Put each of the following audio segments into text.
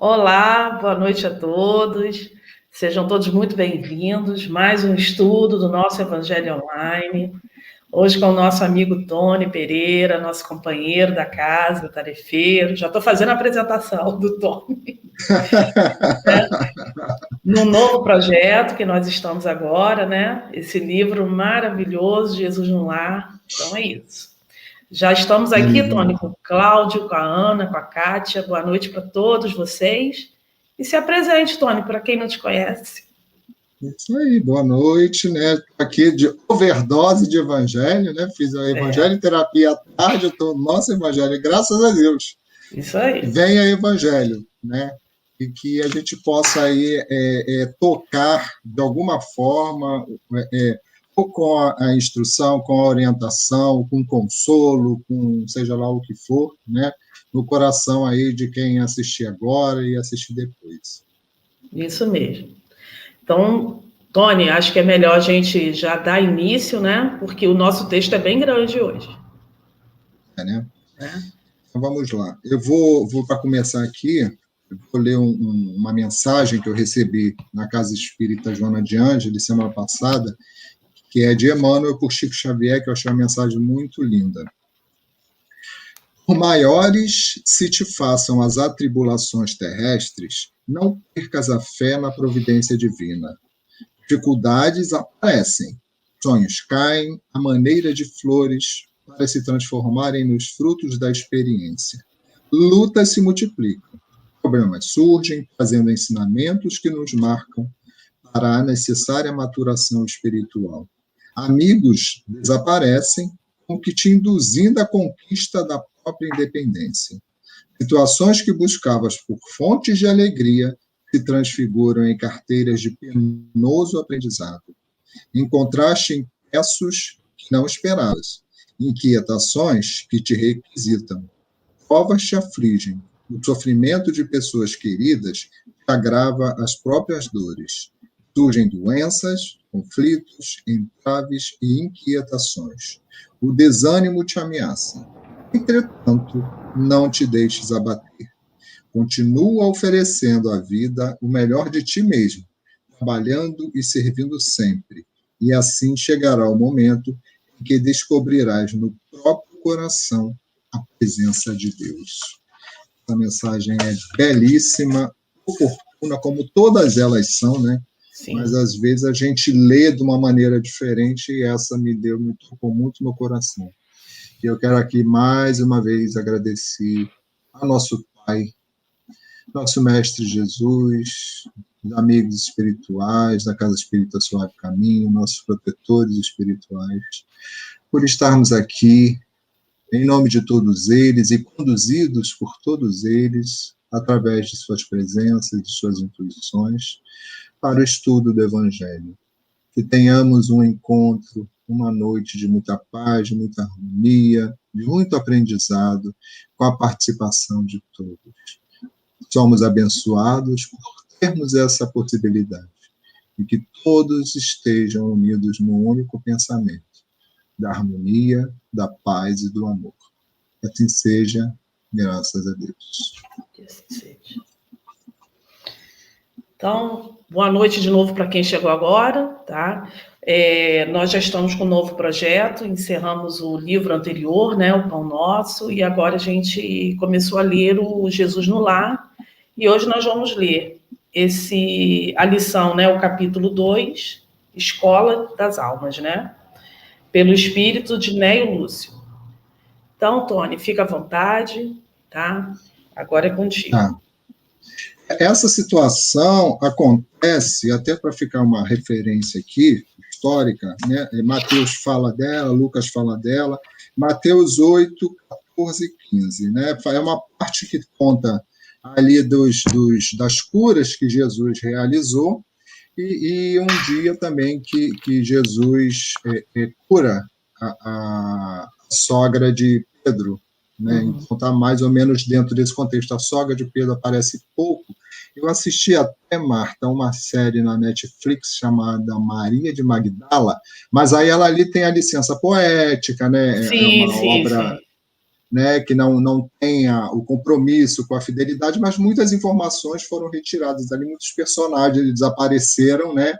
Olá, boa noite a todos. Sejam todos muito bem-vindos. Mais um estudo do nosso Evangelho Online. Hoje com o nosso amigo Tony Pereira, nosso companheiro da casa, tarefeiro. Já estou fazendo a apresentação do Tony. Num novo projeto que nós estamos agora, né? Esse livro maravilhoso, Jesus no Lar. Então é isso. Já estamos aqui, Tony, com o Cláudio, com a Ana, com a Kátia. Boa noite para todos vocês. E se apresente, Tony, para quem não te conhece. Isso aí, boa noite, né? Aqui de overdose de evangelho, né? Fiz a evangelho terapia à tarde, eu estou no nosso evangelho, graças a Deus. Isso aí. Venha evangelho, né? E que a gente possa aí tocar de alguma forma, ou com a instrução, com a orientação, com consolo, com seja lá o que for, né? No coração aí de quem assistir agora e assistir depois. Isso mesmo. Então, Tony, acho que é melhor a gente já dar início, né? Porque o nosso texto é bem grande hoje. Né? Então, vamos lá. Eu vou para começar aqui, eu vou ler uma mensagem que eu recebi na Casa Espírita Joana de Ângeles, semana passada, que é de Emmanuel por Chico Xavier, que eu achei uma mensagem muito linda. Por maiores se te façam as atribulações terrestres, não percas a fé na providência divina. Dificuldades aparecem, sonhos caem, à maneira de flores, para se transformarem nos frutos da experiência. Lutas se multiplicam, problemas surgem, trazendo ensinamentos que nos marcam para a necessária maturação espiritual. Amigos desaparecem, com que te induzindo à conquista da própria independência. Situações que buscavas por fontes de alegria se transfiguram em carteiras de penoso aprendizado. Encontraste impressos que não esperavas, inquietações que te requisitam. Provas te afligem, o sofrimento de pessoas queridas te agrava as próprias dores. Surgem doenças, conflitos, entraves e inquietações. O desânimo te ameaça. Entretanto, não te deixes abater. Continua oferecendo à vida o melhor de ti mesmo, trabalhando e servindo sempre, e assim chegará o momento em que descobrirás no próprio coração a presença de Deus. Essa mensagem é belíssima, oportuna, como todas elas são, né? Sim. Mas às vezes a gente lê de uma maneira diferente e essa me tocou muito no coração. E eu quero aqui mais uma vez agradecer a nosso Pai, nosso Mestre Jesus, os amigos espirituais da Casa Espírita Suave Caminho, nossos protetores espirituais, por estarmos aqui em nome de todos eles e conduzidos por todos eles através de suas presenças, de suas intuições, para o estudo do Evangelho. Que tenhamos um encontro, uma noite de muita paz, de muita harmonia, de muito aprendizado, com a participação de todos. Somos abençoados por termos essa possibilidade, e que todos estejam unidos num único pensamento, da harmonia, da paz e do amor. Que assim seja, graças a Deus. Que assim seja. Então, boa noite de novo para quem chegou agora, tá? Nós já estamos com um novo projeto, encerramos o livro anterior, né, o Pão Nosso, e agora a gente começou a ler o Jesus no Lar, e hoje nós vamos ler a lição, né, o capítulo 2, Escola das Almas, né? Pelo espírito de Neio Lúcio. Então, Tony, fica à vontade, tá? Agora é contigo. Tá. Essa situação acontece, até para ficar uma referência aqui, histórica, né? Mateus fala dela, Lucas fala dela, Mateus 8, 14 e 15. Né? É uma parte que conta ali das curas que Jesus realizou, e um dia também que Jesus cura a sogra de Pedro. Né? Então está mais ou menos dentro desse contexto. A sogra de Pedro aparece pouco. Eu assisti até, Marta, uma série na Netflix chamada Maria de Magdala, mas aí ela ali tem a licença poética, né? Sim, é uma obra. Sim. né, que não tenha o compromisso com a fidelidade, mas muitas informações foram retiradas ali, muitos personagens desapareceram, né,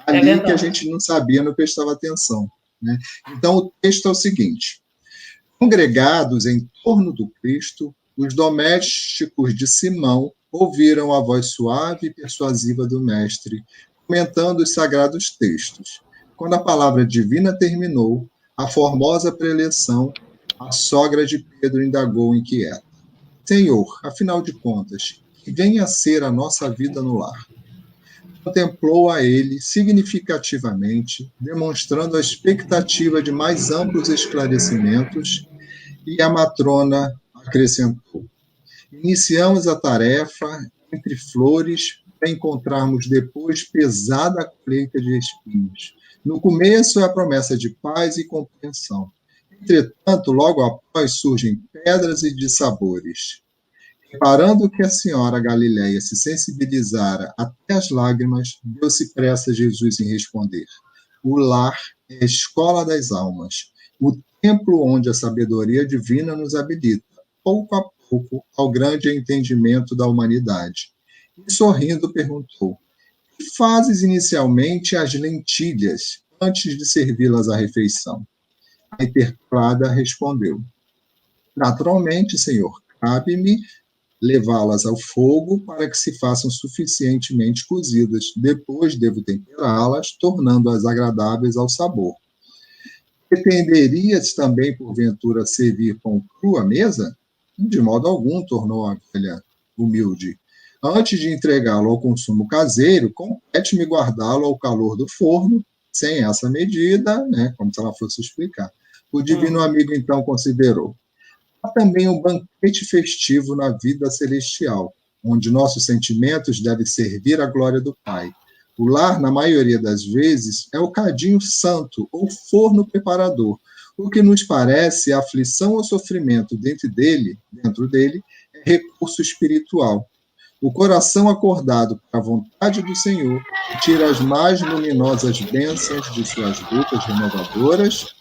ali que a gente não sabia, não prestava atenção, né? Então, o texto é o seguinte: congregados em torno do Cristo, os domésticos de Simão ouviram a voz suave e persuasiva do Mestre, comentando os sagrados textos. Quando a palavra divina terminou, a formosa preleção, a sogra de Pedro indagou inquieta: Senhor, afinal de contas, que venha a ser a nossa vida no lar? Contemplou a ele significativamente, demonstrando a expectativa de mais amplos esclarecimentos, e a matrona acrescentou: iniciamos a tarefa entre flores para encontrarmos depois pesada colheita de espinhos. No começo é a promessa de paz e compreensão. Entretanto, logo após surgem pedras e dissabores. Reparando que a senhora Galileia se sensibilizara até as lágrimas, deu-se pressa a Jesus em responder: o lar é a escola das almas, o templo onde a sabedoria divina nos habilita, pouco a pouco, ao grande entendimento da humanidade. E, sorrindo, perguntou: que fazes inicialmente as lentilhas, antes de servi-las à refeição? A interpelada respondeu: naturalmente, senhor, cabe-me levá-las ao fogo para que se façam suficientemente cozidas. Depois devo temperá-las, tornando-as agradáveis ao sabor. Pretenderias também, porventura, servir pão cru à mesa? De modo algum, tornou a velha humilde. Antes de entregá-lo ao consumo caseiro, compete-me guardá-lo ao calor do forno, sem essa medida, né, como se ela fosse explicar. O divino amigo, então, considerou: há também um banquete festivo na vida celestial, onde nossos sentimentos devem servir à glória do Pai. O lar, na maioria das vezes, é o cadinho santo ou forno preparador. O que nos parece aflição ou sofrimento dentro dele é recurso espiritual. O coração acordado para a vontade do Senhor tira as mais luminosas bênçãos de suas lutas renovadoras,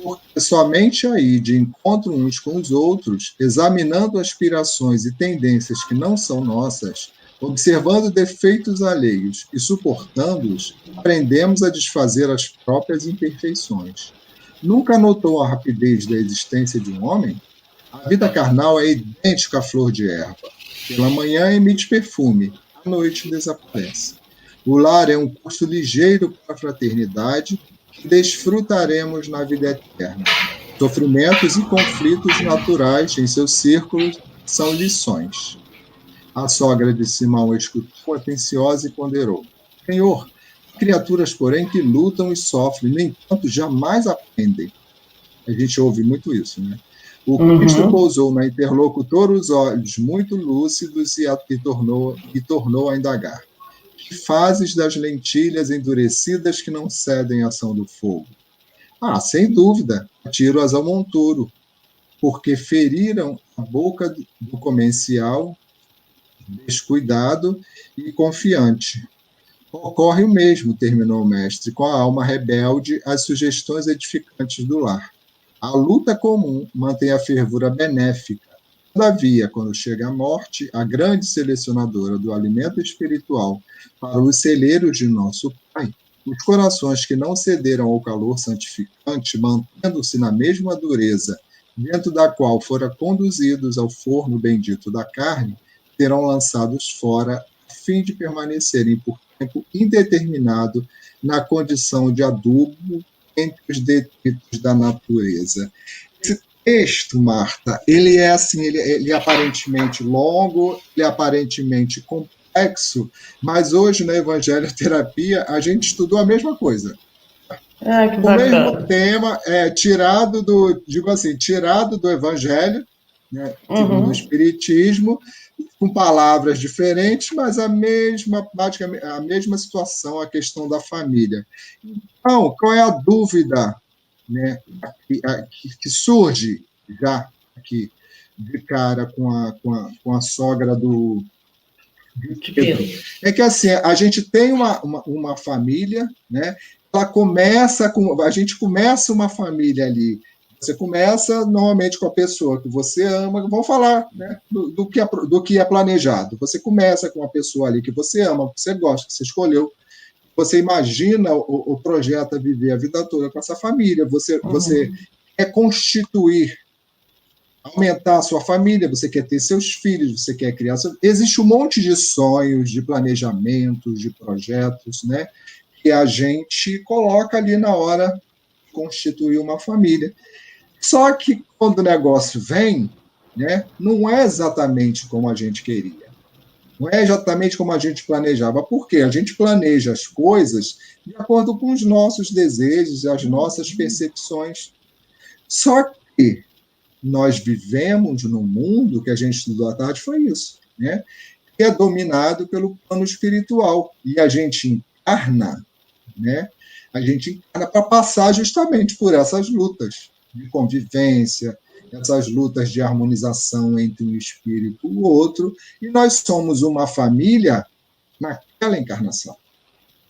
porque somente aí, de encontro uns com os outros, examinando aspirações e tendências que não são nossas, observando defeitos alheios e suportando-os, aprendemos a desfazer as próprias imperfeições. Nunca notou a rapidez da existência de um homem? A vida carnal é idêntica à flor de erva. Pela manhã emite perfume, à noite desaparece. O lar é um curso ligeiro para a fraternidade, que desfrutaremos na vida eterna. Sofrimentos e conflitos naturais em seus círculos são lições. A sogra de Simão escutou atenciosa e ponderou: Senhor, criaturas, porém, que lutam e sofrem, no entanto, jamais aprendem. A gente ouve muito isso, né? O Cristo pousou na interlocutora os olhos muito lúcidos e tornou a indagar: que fazes das lentilhas endurecidas que não cedem à ação do fogo? Ah, sem dúvida, atiro-as ao monturo, porque feriram a boca do comercial descuidado e confiante. Ocorre o mesmo, terminou o mestre, com a alma rebelde às sugestões edificantes do lar. A luta comum mantém a fervura benéfica. Todavia, quando chega a morte, a grande selecionadora do alimento espiritual para os celeiros de nosso Pai, os corações que não cederam ao calor santificante, mantendo-se na mesma dureza dentro da qual foram conduzidos ao forno bendito da carne, serão lançados fora a fim de permanecerem por tempo indeterminado na condição de adubo entre os detritos da natureza. Esse texto, Marta, ele é assim, ele é aparentemente longo, ele é aparentemente complexo, mas hoje na Evangelioterapia a gente estudou a mesma coisa. Que o mesmo tema, tirado do Evangelho, né, do Espiritismo, com palavras diferentes, mas praticamente a mesma situação, a questão da família. Então, qual é a dúvida, né, que surge já aqui de cara com a sogra do Pedro? É que assim, a gente tem uma família, né? A gente começa uma família ali Você começa, normalmente, com a pessoa que você ama, vamos falar, né, do que é planejado. Você começa com a pessoa ali que você ama, que você gosta, que você escolheu. Você imagina o projeto a viver a vida toda com essa família. Você quer constituir, aumentar a sua família, você quer ter seus filhos, você quer criar... Existe um monte de sonhos, de planejamentos, de projetos, né, que a gente coloca ali na hora de constituir uma família. Só que quando o negócio vem, né, não é exatamente como a gente queria. Não é exatamente como a gente planejava. Por quê? A gente planeja as coisas de acordo com os nossos desejos e as nossas percepções. Só que nós vivemos num mundo que a gente estudou à tarde, foi isso, né? Que é dominado pelo plano espiritual. E a gente encarna, né? A gente encarna para passar justamente por essas lutas de convivência, essas lutas de harmonização entre um espírito e o outro, e nós somos uma família naquela encarnação.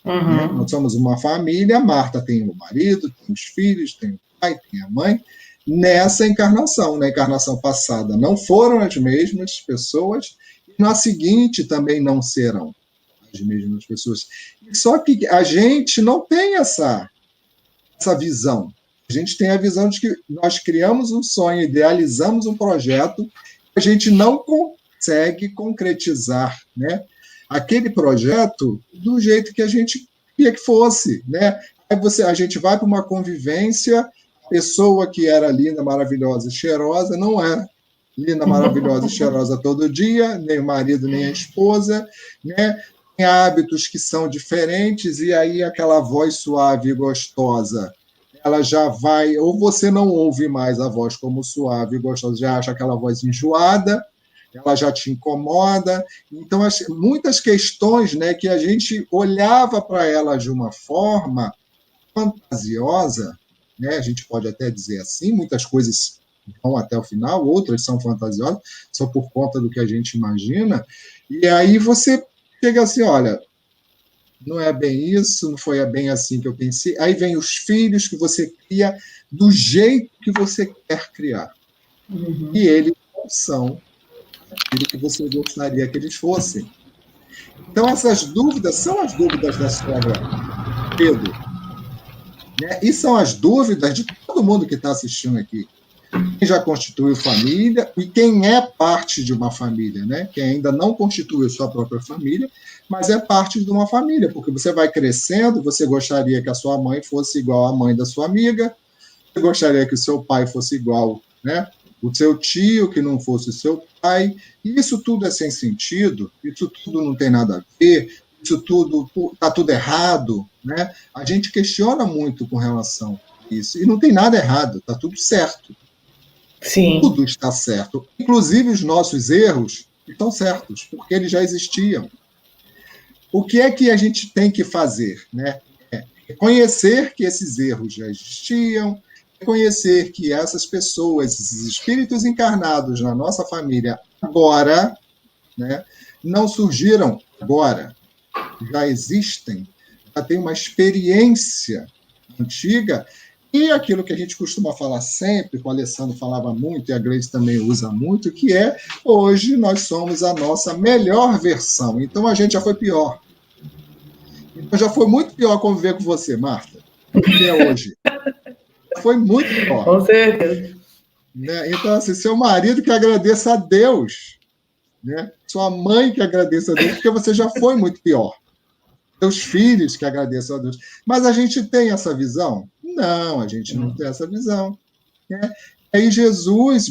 Né? Nós somos uma família, Marta tem o marido, tem os filhos, tem o pai, tem a mãe, nessa encarnação. Na encarnação passada não foram as mesmas pessoas, e na seguinte também não serão as mesmas pessoas. Só que a gente não tem essa visão. A gente tem a visão de que nós criamos um sonho, idealizamos um projeto, a gente não consegue concretizar, né, aquele projeto do jeito que a gente queria que fosse. Né? Aí a gente vai para uma convivência, a pessoa que era linda, maravilhosa e cheirosa não é linda, maravilhosa e cheirosa todo dia, nem o marido, nem a esposa, né? Tem hábitos que são diferentes, e aí aquela voz suave e gostosa, ela já vai, ou você não ouve mais a voz como suave e gostosa, já acha aquela voz enjoada, ela já te incomoda. Então, muitas questões, né, que a gente olhava para ela de uma forma fantasiosa, né, a gente pode até dizer assim, muitas coisas vão até o final, outras são fantasiosas, só por conta do que a gente imagina, e aí você chega assim, olha, não é bem isso, não foi bem assim que eu pensei. Aí vem os filhos que você cria do jeito que você quer criar. E eles não são aquilo que você gostaria que eles fossem. Então, essas dúvidas são as dúvidas da história, Pedro. Né? E são as dúvidas de todo mundo que está assistindo aqui. Quem já constituiu família e quem é parte de uma família, né? Quem ainda não constituiu sua própria família, mas é parte de uma família, porque você vai crescendo, você gostaria que a sua mãe fosse igual à mãe da sua amiga, você gostaria que o seu pai fosse igual, né? O seu tio, que não fosse o seu pai, e isso tudo é sem sentido, isso tudo não tem nada a ver, isso tudo está tudo errado, né? A gente questiona muito com relação a isso, e não tem nada errado, está tudo certo. Sim. Tudo está certo. Inclusive os nossos erros estão certos, porque eles já existiam. O que é que a gente tem que fazer? Né? É reconhecer que esses erros já existiam, reconhecer que essas pessoas, esses espíritos encarnados na nossa família agora, né, não surgiram agora, já existem, já tem uma experiência antiga. E aquilo que a gente costuma falar sempre, que o Alessandro falava muito, e a Gleice também usa muito, que é, hoje nós somos a nossa melhor versão. Então, a gente já foi pior. Então, já foi muito pior conviver com você, Marta, do que é hoje. Foi muito pior. Com certeza. Né? Então, assim, seu marido que agradeça a Deus, né? Sua mãe que agradeça a Deus, porque você já foi muito pior. Seus filhos que agradeçam a Deus. Mas a gente tem essa visão? Não, a gente não tem essa visão. Né? Aí Jesus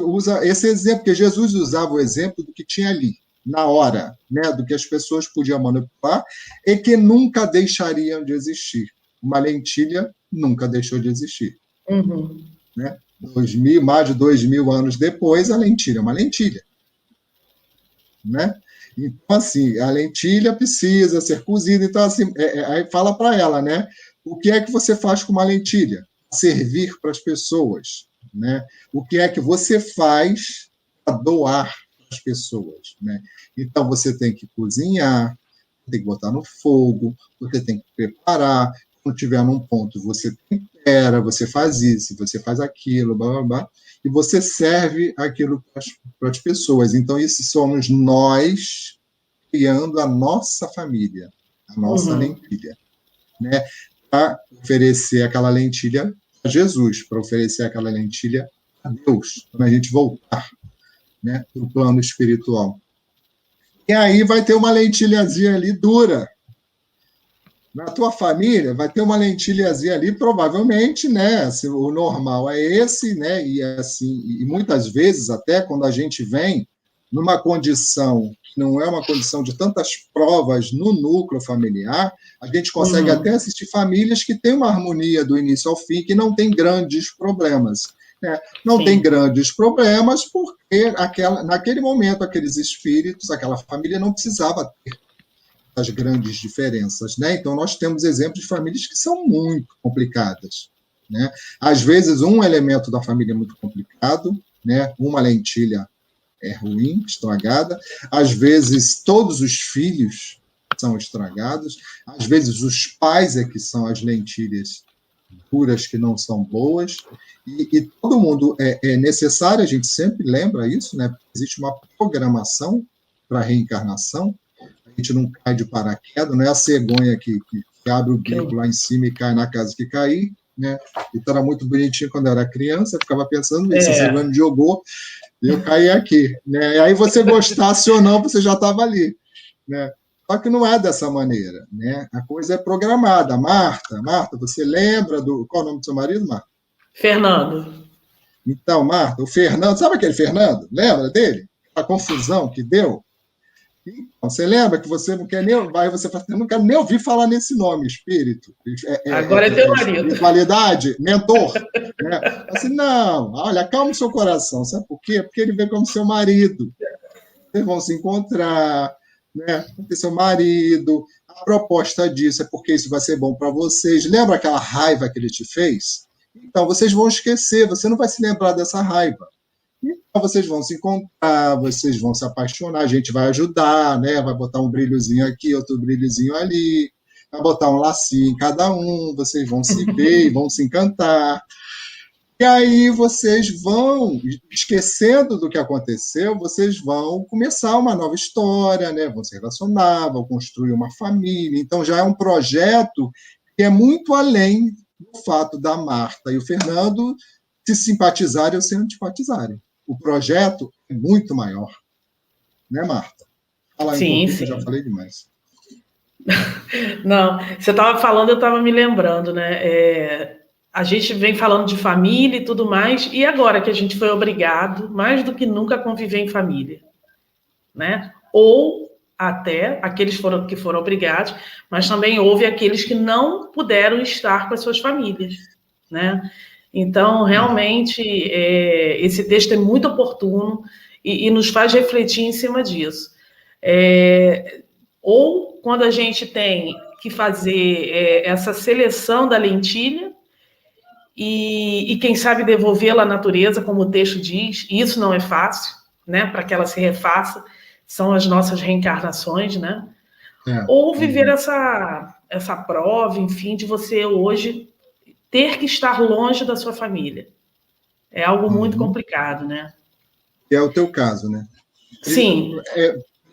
usa esse exemplo, porque Jesus usava o exemplo do que tinha ali, na hora, né? Do que as pessoas podiam manipular e que nunca deixariam de existir. Uma lentilha nunca deixou de existir. Né? Mais de 2.000 anos depois, a lentilha é uma lentilha. Né? Então, assim, a lentilha precisa ser cozida. Então, assim, aí fala para ela, né? O que é que você faz com uma lentilha? Servir para as pessoas, né? O que é que você faz para doar para as pessoas, né? Então, você tem que cozinhar, tem que botar no fogo, você tem que preparar. quando tiver num ponto, você tempera, você faz isso, você faz aquilo, blá, blá, blá, e você serve aquilo para as pessoas. Então, isso somos nós criando a nossa família, a nossa lentilha, né? Para oferecer aquela lentilha a Jesus, para oferecer aquela lentilha a Deus, quando a gente voltar, né, para o plano espiritual. E aí vai ter uma lentilhazinha ali dura. Na tua família vai ter uma lentilhazinha ali, provavelmente, né? O normal é esse, né? E assim, e muitas vezes, até quando a gente vem numa condição que não é uma condição de tantas provas no núcleo familiar, a gente consegue até assistir famílias que têm uma harmonia do início ao fim, que não tem grandes problemas. Né? Não tem grandes problemas porque naquele momento, aqueles espíritos, aquela família não precisava ter as grandes diferenças, né? Então, nós temos exemplos de famílias que são muito complicadas, né? Às vezes, um elemento da família é muito complicado, né? Uma lentilha é ruim, estragada. Às vezes, todos os filhos são estragados. Às vezes, os pais é que são as lentilhas puras que não são boas. E todo mundo é necessário, a gente sempre lembra isso, né? Existe uma programação para a reencarnação. A gente não cai de paraquedas, não é a cegonha que abre o bico lá em cima e cai na casa que cair, né? Então era muito bonitinho quando eu era criança, eu ficava pensando nisso, a cegonha me jogou e eu caí aqui, né? E aí você gostasse ou não, você já estava ali, né? Só que não é dessa maneira, né? A coisa é programada. Marta, você lembra do... Qual é o nome do seu marido, Marta? Fernando. Então, Marta, o Fernando, sabe aquele Fernando? Lembra dele? A confusão que deu? Você lembra que você não quer nem. Aí você fala, eu não quero nem ouvir falar nesse nome, espírito. Agora é teu marido. Espiritualidade, mentor. Né? Assim, não, olha, acalma o seu coração. Sabe por quê? Porque ele vem como seu marido. Vocês vão se encontrar, né? Ter seu marido. A proposta disso é porque isso vai ser bom para vocês. Lembra aquela raiva que ele te fez? Então, vocês vão esquecer, você não vai se lembrar dessa raiva. Então, vocês vão se encontrar, vocês vão se apaixonar, a gente vai ajudar, né? Vai botar um brilhozinho aqui, outro brilhozinho ali, vai botar um lacinho em cada um, vocês vão se ver e vão se encantar. E aí vocês vão, esquecendo do que aconteceu, vocês vão começar uma nova história, né? Vão se relacionar, vão construir uma família. Então, já é um projeto que é muito além do fato da Marta e o Fernando se simpatizarem ou se antipatizarem. O projeto é muito maior. Né, Marta? Fala aí um pouquinho, que eu já falei demais. Não, você estava falando, eu estava me lembrando, né? A gente vem falando de família e tudo mais, e agora que a gente foi obrigado, mais do que nunca, a conviver em família, né? Ou até aqueles que foram obrigados, mas também houve aqueles que não puderam estar com as suas famílias, né? Então, realmente, esse texto é muito oportuno e nos faz refletir em cima disso. Ou quando a gente tem que fazer essa seleção da lentilha e quem sabe devolvê-la à natureza, como o texto diz, e isso não é fácil, né? Para que ela se refaça, são as nossas reencarnações, né? Ou viver essa prova, enfim, de você hoje ter que estar longe da sua família. É algo muito complicado, né? É o teu caso, né? Sim.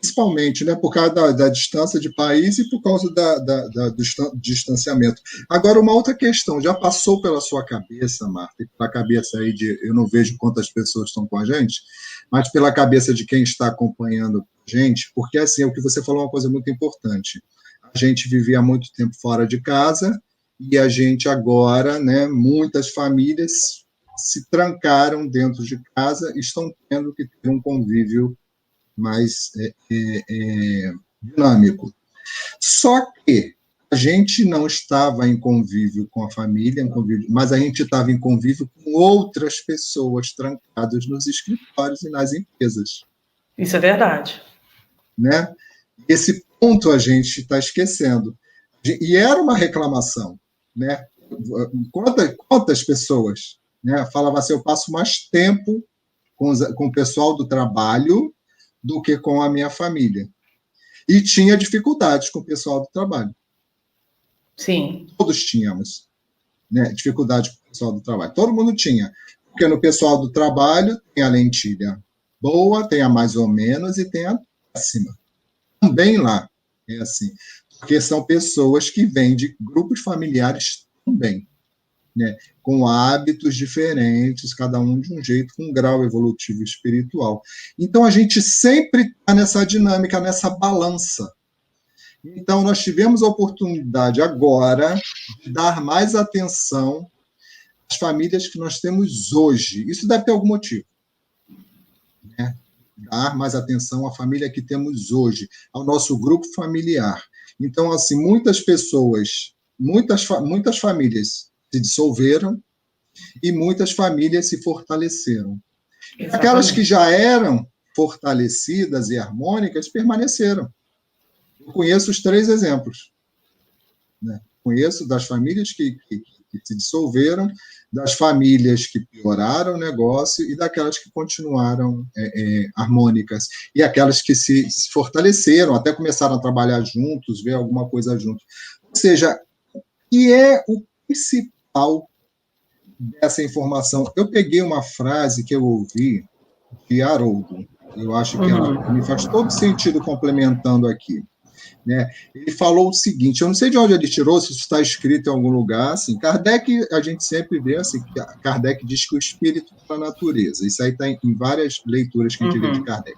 Principalmente, né, por causa da distância de país e por causa do distanciamento. Agora, uma outra questão, já passou pela sua cabeça, Marta, e pela cabeça aí eu não vejo quantas pessoas estão com a gente, mas pela cabeça de quem está acompanhando a gente, porque, assim, o que você falou é uma coisa muito importante. A gente vivia muito tempo fora de casa e a gente agora, né, muitas famílias se trancaram dentro de casa e estão tendo que ter um convívio mais dinâmico. Só que a gente não estava em convívio com a família, mas a gente estava em convívio com outras pessoas trancadas nos escritórios e nas empresas. Isso é verdade. Né? Esse ponto a gente está esquecendo. E era uma reclamação. Né? Quantas pessoas, né, falavam assim, eu passo mais tempo com o pessoal do trabalho do que com a minha família. E tinha dificuldades com o pessoal do trabalho. Sim. Todos tínhamos, né, dificuldade com o pessoal do trabalho. Todo mundo tinha. Porque no pessoal do trabalho tem a lentilha boa, tem a mais ou menos e tem a péssima. Também lá é assim. Porque são pessoas que vêm de grupos familiares também, né, com hábitos diferentes, cada um de um jeito, com um grau evolutivo espiritual. Então, a gente sempre está nessa dinâmica, nessa balança. Então, nós tivemos a oportunidade agora de dar mais atenção às famílias que nós temos hoje. Isso deve ter algum motivo, né? Dar mais atenção à família que temos hoje, ao nosso grupo familiar. Então, assim, muitas pessoas, muitas famílias se dissolveram e muitas famílias se fortaleceram. Exatamente. Aquelas que já eram fortalecidas e harmônicas permaneceram. Eu conheço os 3 exemplos, né? Conheço das famílias que se dissolveram, das famílias que pioraram o negócio e daquelas que continuaram harmônicas. E aquelas que se fortaleceram, até começaram a trabalhar juntos, ver alguma coisa junto. Ou seja, que é o principal dessa informação? Eu peguei uma frase que eu ouvi de Haroldo, eu acho que ela me faz todo sentido complementando aqui, né? Ele falou o seguinte, eu não sei de onde ele tirou, se isso está escrito em algum lugar, assim, Kardec, a gente sempre vê assim, Kardec diz que o espírito é a natureza, isso aí está em várias leituras que a gente lê de Kardec.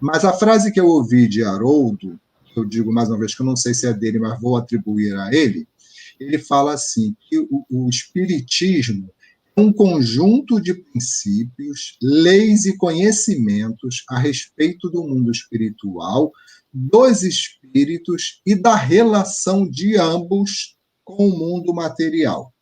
Mas a frase que eu ouvi de Haroldo, eu digo mais uma vez que eu não sei se é dele, mas vou atribuir a ele, ele fala assim, que o espiritismo é um conjunto de princípios, leis e conhecimentos a respeito do mundo espiritual, dos espíritos e da relação de ambos com o mundo material.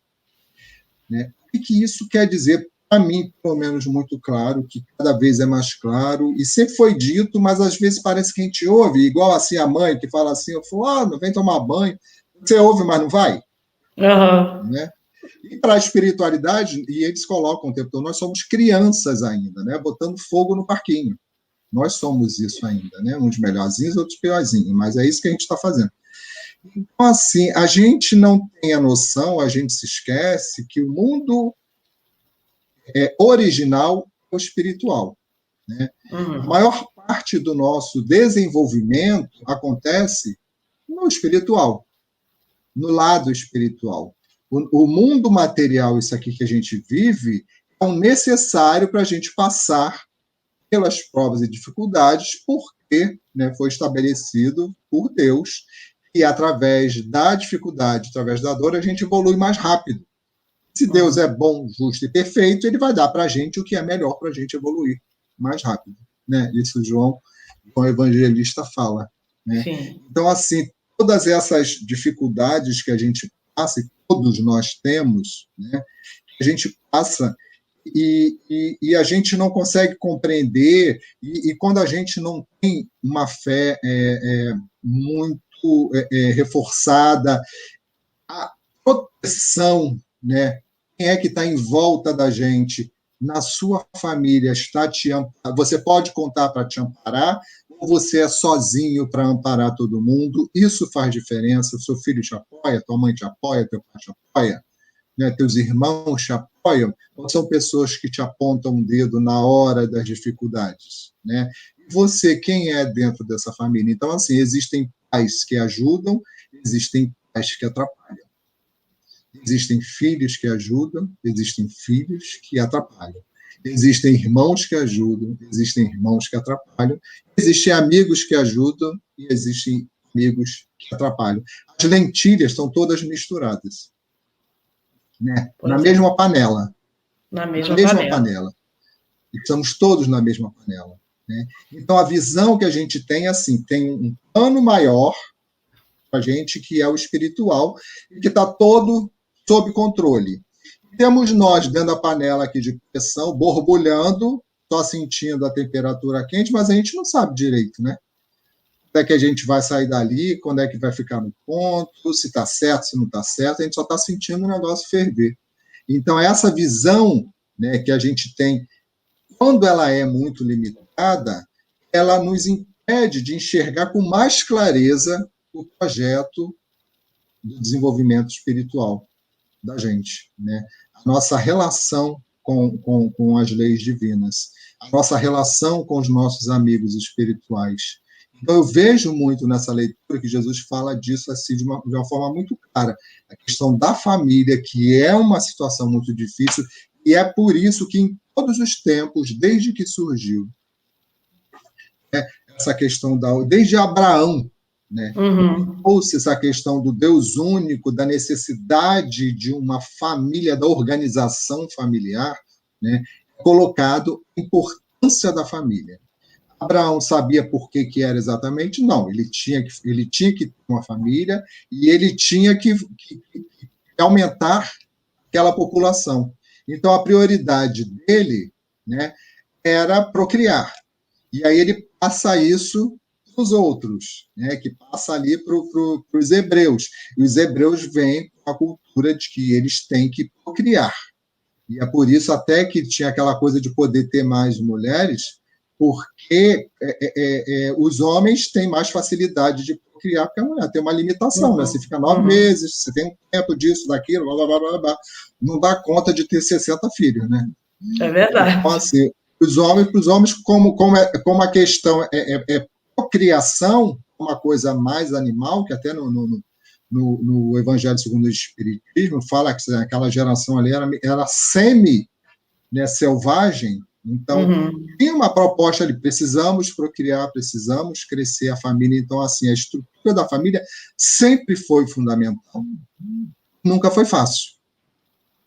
Né? O que isso quer dizer? Para mim, pelo menos, muito claro, que cada vez é mais claro, e sempre foi dito, mas às vezes parece que a gente ouve, igual assim a mãe que fala assim, eu falo, não vem tomar banho, você ouve, mas não vai? Né? E para a espiritualidade, e eles colocam o tempo todo, nós somos crianças ainda, né? Botando fogo no parquinho. Nós somos isso ainda, né? Uns melhorzinhos, outros piorzinhos, mas é isso que a gente está fazendo. Então, assim, a gente não tem a noção, a gente se esquece que o mundo é original ou espiritual, né? A maior parte do nosso desenvolvimento acontece no espiritual, no lado espiritual. O mundo material, isso aqui que a gente vive, é um necessário para a gente passar pelas provas e dificuldades, porque, né, foi estabelecido por Deus e através da dificuldade, através da dor, a gente evolui mais rápido. Se Deus é bom, justo e perfeito, ele vai dar para a gente o que é melhor para a gente evoluir mais rápido. Né? Isso João, o evangelista, fala. Né? Então, assim, todas essas dificuldades que a gente passa, e todos nós temos, né, a gente passa e a gente não consegue compreender, e quando a gente não tem uma fé muito reforçada, a proteção, né? Quem é que está em volta da gente, na sua família, está te amparar? Você pode contar para te amparar, ou você é sozinho para amparar todo mundo? Isso faz diferença. Seu filho te apoia, tua mãe te apoia, teu pai te apoia, né? Teus irmãos te apoiam, ou são pessoas que te apontam o dedo na hora das dificuldades, né? E você, quem é dentro dessa família? Então, assim, existem pais que ajudam, existem pais que atrapalham. Existem filhos que ajudam, existem filhos que atrapalham. Existem irmãos que ajudam, existem irmãos que atrapalham. Existem amigos que ajudam e existem amigos que atrapalham. As lentilhas estão todas misturadas, né? Na mesma panela. Na mesma panela. Estamos todos na mesma panela. Né? Então, a visão que a gente tem, assim, tem um plano maior para a gente, que é o espiritual, e que está todo sob controle. Temos nós dentro da panela aqui de pressão, borbulhando, só sentindo a temperatura quente, mas a gente não sabe direito, né? Quando é que a gente vai sair dali, quando é que vai ficar no ponto, se está certo, se não está certo, a gente só está sentindo o negócio ferver. Então, essa visão, né, que a gente tem, quando ela é muito limitada, ela nos impede de enxergar com mais clareza o projeto do desenvolvimento espiritual da gente, né? A nossa relação com as leis divinas, a nossa relação com os nossos amigos espirituais. Então, eu vejo muito nessa leitura que Jesus fala disso assim, de uma forma muito clara. A questão da família, que é uma situação muito difícil, e é por isso que, em todos os tempos, desde que surgiu, essa questão desde Abraão, né? Trouxe essa questão do Deus único, da necessidade de uma família, da organização familiar, né? Colocado a importância da família. Abraão sabia por que era exatamente? Não, ele tinha que ter uma família e ele tinha que aumentar aquela população. Então, a prioridade dele, né, era procriar. E aí ele passa isso para os outros, né, que passa ali para os hebreus. E os hebreus vêm com a cultura de que eles têm que procriar. E é por isso até que tinha aquela coisa de poder ter mais mulheres, porque os homens têm mais facilidade de procriar porque a mulher tem uma limitação, né? Você fica 9 meses, você tem um tempo disso, daquilo, blá, blá, blá, blá, não dá conta de ter 60 filhos, né? É verdade. Então, assim, para os homens, como a questão é procriação, uma coisa mais animal, que até no Evangelho segundo o Espiritismo fala que aquela geração ali era semi, né, selvagem. Então, tem uma proposta ali, precisamos procriar, precisamos crescer a família. Então, assim, a estrutura da família sempre foi fundamental. Nunca foi fácil.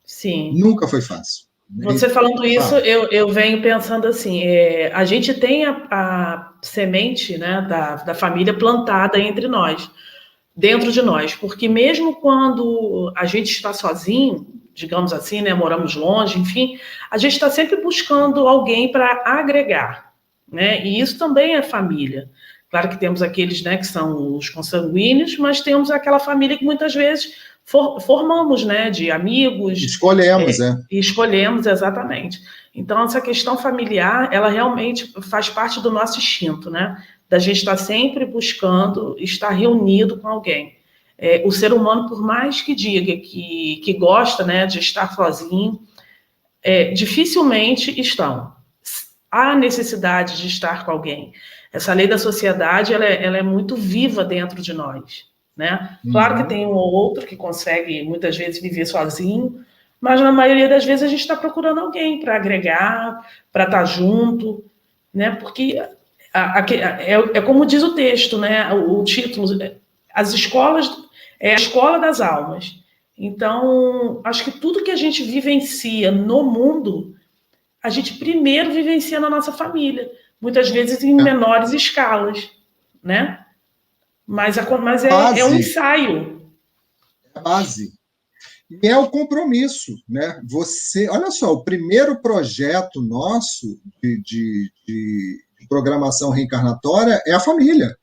Sim. Nunca foi fácil. Você falando isso, eu venho pensando assim, a gente tem a semente, né, da família plantada entre nós, dentro de nós, porque mesmo quando a gente está sozinho, digamos assim, né, moramos longe, enfim, a gente está sempre buscando alguém para agregar, né, e isso também é família. Claro que temos aqueles, né, que são os consanguíneos, mas temos aquela família que muitas vezes formamos, né, de amigos. Escolhemos, Escolhemos, exatamente. Então, essa questão familiar, ela realmente faz parte do nosso instinto, né, da gente estar sempre buscando estar reunido com alguém. O ser humano, por mais que diga que gosta, né, de estar sozinho, dificilmente estão. Há necessidade de estar com alguém. Essa lei da sociedade, ela é muito viva dentro de nós, né? Claro que tem um ou outro que consegue, muitas vezes, viver sozinho, mas na maioria das vezes a gente está procurando alguém para agregar, para estar junto, né? Porque é como diz o texto, né? O título, as escolas, é a escola das almas. Então, acho que tudo que a gente vivencia no mundo, a gente primeiro vivencia na nossa família, muitas vezes em menores escalas, né? Mas é um ensaio. É a base. E é o compromisso, né? Olha só, o primeiro projeto nosso de programação reencarnatória é a família.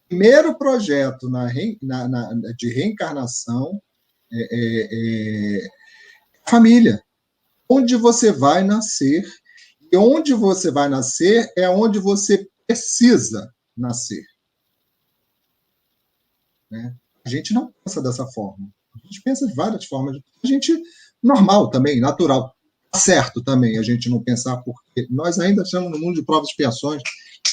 Primeiro projeto de reencarnação é família. Onde você vai nascer, e onde você vai nascer é onde você precisa nascer. Né? A gente não pensa dessa forma. A gente pensa de várias formas. A gente, normal também, natural. Certo também a gente não pensar, porque nós ainda estamos no mundo de provas e expiações,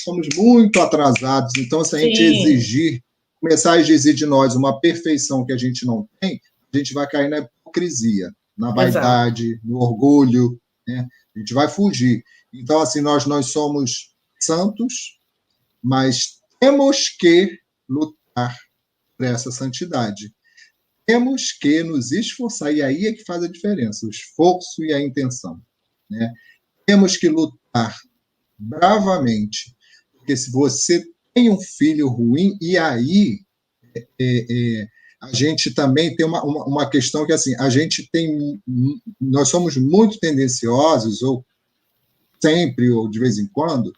somos muito atrasados. Então, se a gente começar a exigir de nós uma perfeição que a gente não tem, a gente vai cair na hipocrisia, na vaidade, no orgulho, né? A gente vai fugir. Então, assim, nós somos santos, mas temos que lutar por essa santidade. Temos que nos esforçar, e aí é que faz a diferença, o esforço e a intenção. Né? Temos que lutar bravamente, porque se você tem um filho ruim, e aí a gente também tem uma questão que, assim, nós somos muito tendenciosos, ou sempre, ou de vez em quando,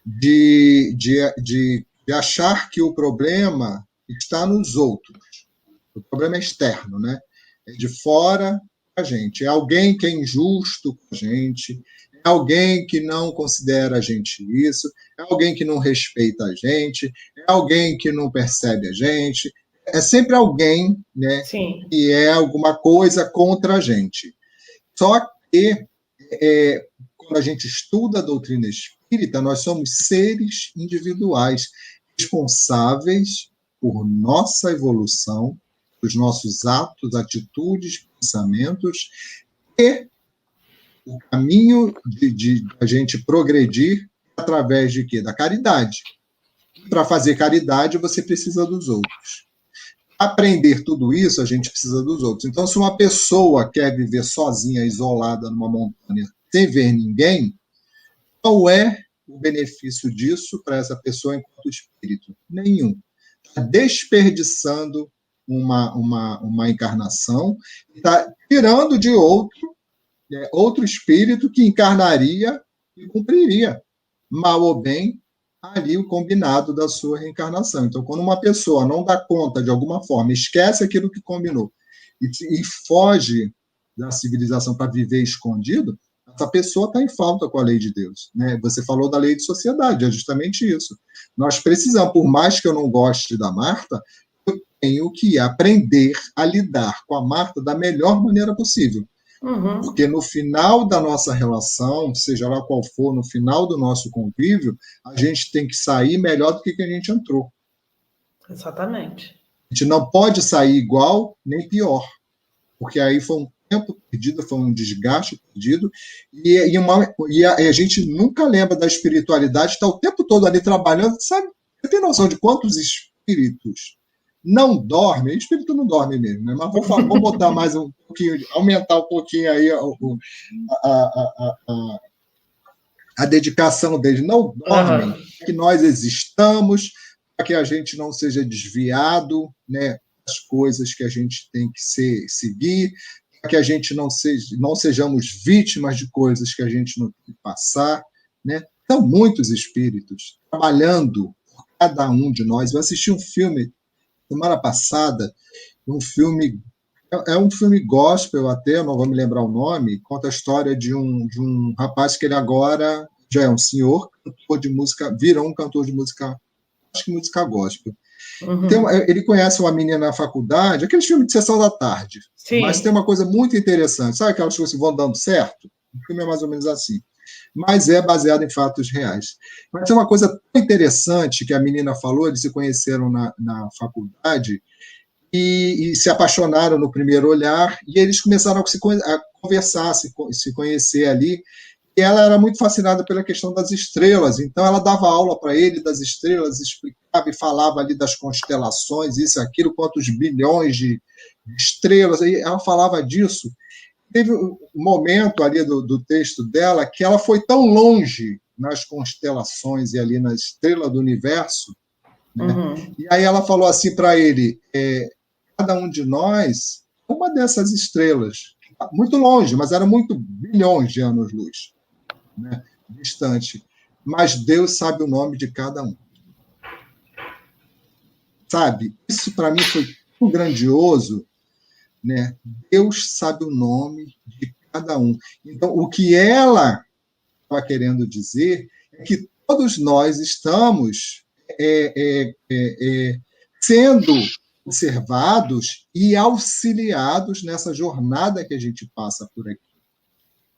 de achar que o problema está nos outros. O problema é externo, né? É de fora a gente. É alguém que é injusto com a gente, é alguém que não considera a gente isso, é alguém que não respeita a gente, é alguém que não percebe a gente, é sempre alguém, né, Sim. que é alguma coisa contra a gente. Só que, quando a gente estuda a doutrina espírita, nós somos seres individuais, responsáveis por nossa evolução, os nossos atos, atitudes, pensamentos, e o caminho de a gente progredir através de quê? Da caridade. Para fazer caridade, você precisa dos outros. Aprender tudo isso, a gente precisa dos outros. Então, se uma pessoa quer viver sozinha, isolada numa montanha, sem ver ninguém, qual é o benefício disso para essa pessoa enquanto espírito? Nenhum. Está desperdiçando uma encarnação, está tirando de outro espírito que encarnaria e cumpriria, mal ou bem, ali o combinado da sua reencarnação. Então, quando uma pessoa não dá conta de alguma forma, esquece aquilo que combinou e foge da civilização para viver escondido, essa pessoa está em falta com a lei de Deus. Né? Você falou da lei de sociedade, é justamente isso. Nós precisamos, por mais que eu não goste da Marta, eu tenho que aprender a lidar com a Marta da melhor maneira possível. Uhum. Porque no final da nossa relação, seja lá qual for, no final do nosso convívio, a gente tem que sair melhor do que a gente entrou. Exatamente. A gente não pode sair igual nem pior, porque aí foi um tempo perdido, foi um desgaste perdido, e a gente nunca lembra da espiritualidade, está o tempo todo ali trabalhando, sabe? Você tem noção de quantos espíritos não dormem? O espírito não dorme mesmo, né? Mas vamos botar mais um pouquinho, aumentar um pouquinho aí a dedicação deles. Não dormem, que nós existamos, para que a gente não seja desviado, né, das coisas que a gente tem que seguir, para que a gente não sejamos vítimas de coisas que a gente não tem que passar. Né? São muitos espíritos trabalhando por cada um de nós. Eu assisti um filme semana passada, um filme gospel até, não vou me lembrar o nome, conta a história de um rapaz que ele agora já é um senhor, cantor de música, virou um cantor de música, acho que música gospel. Uhum. Então, ele conhece uma menina na faculdade, aqueles filmes de sessão da tarde. Sim. Mas tem uma coisa muito interessante, sabe aquelas coisas que vão dando certo? O filme é mais ou menos assim. Mas é baseado em fatos reais. Mas tem uma coisa tão interessante que a menina falou, eles se conheceram na faculdade e se apaixonaram no primeiro olhar, e eles começaram a conversar, se conhecer ali, e ela era muito fascinada pela questão das estrelas, então ela dava aula para ele das estrelas, explicava e falava ali das constelações, isso e aquilo, quantos bilhões de estrelas, e ela falava disso. Teve um momento ali do texto dela que ela foi tão longe nas constelações e ali na estrela do universo, né? Uhum. E aí ela falou assim para ele, cada um de nós é uma dessas estrelas, muito longe, mas era muito bilhões de anos-luz, né? Distante. Mas Deus sabe o nome de cada um. Sabe? Isso para mim foi tão grandioso, né? Deus sabe o nome de cada um. Então, o que ela estava querendo dizer é que todos nós estamos sendo observados e auxiliados nessa jornada que a gente passa por aqui.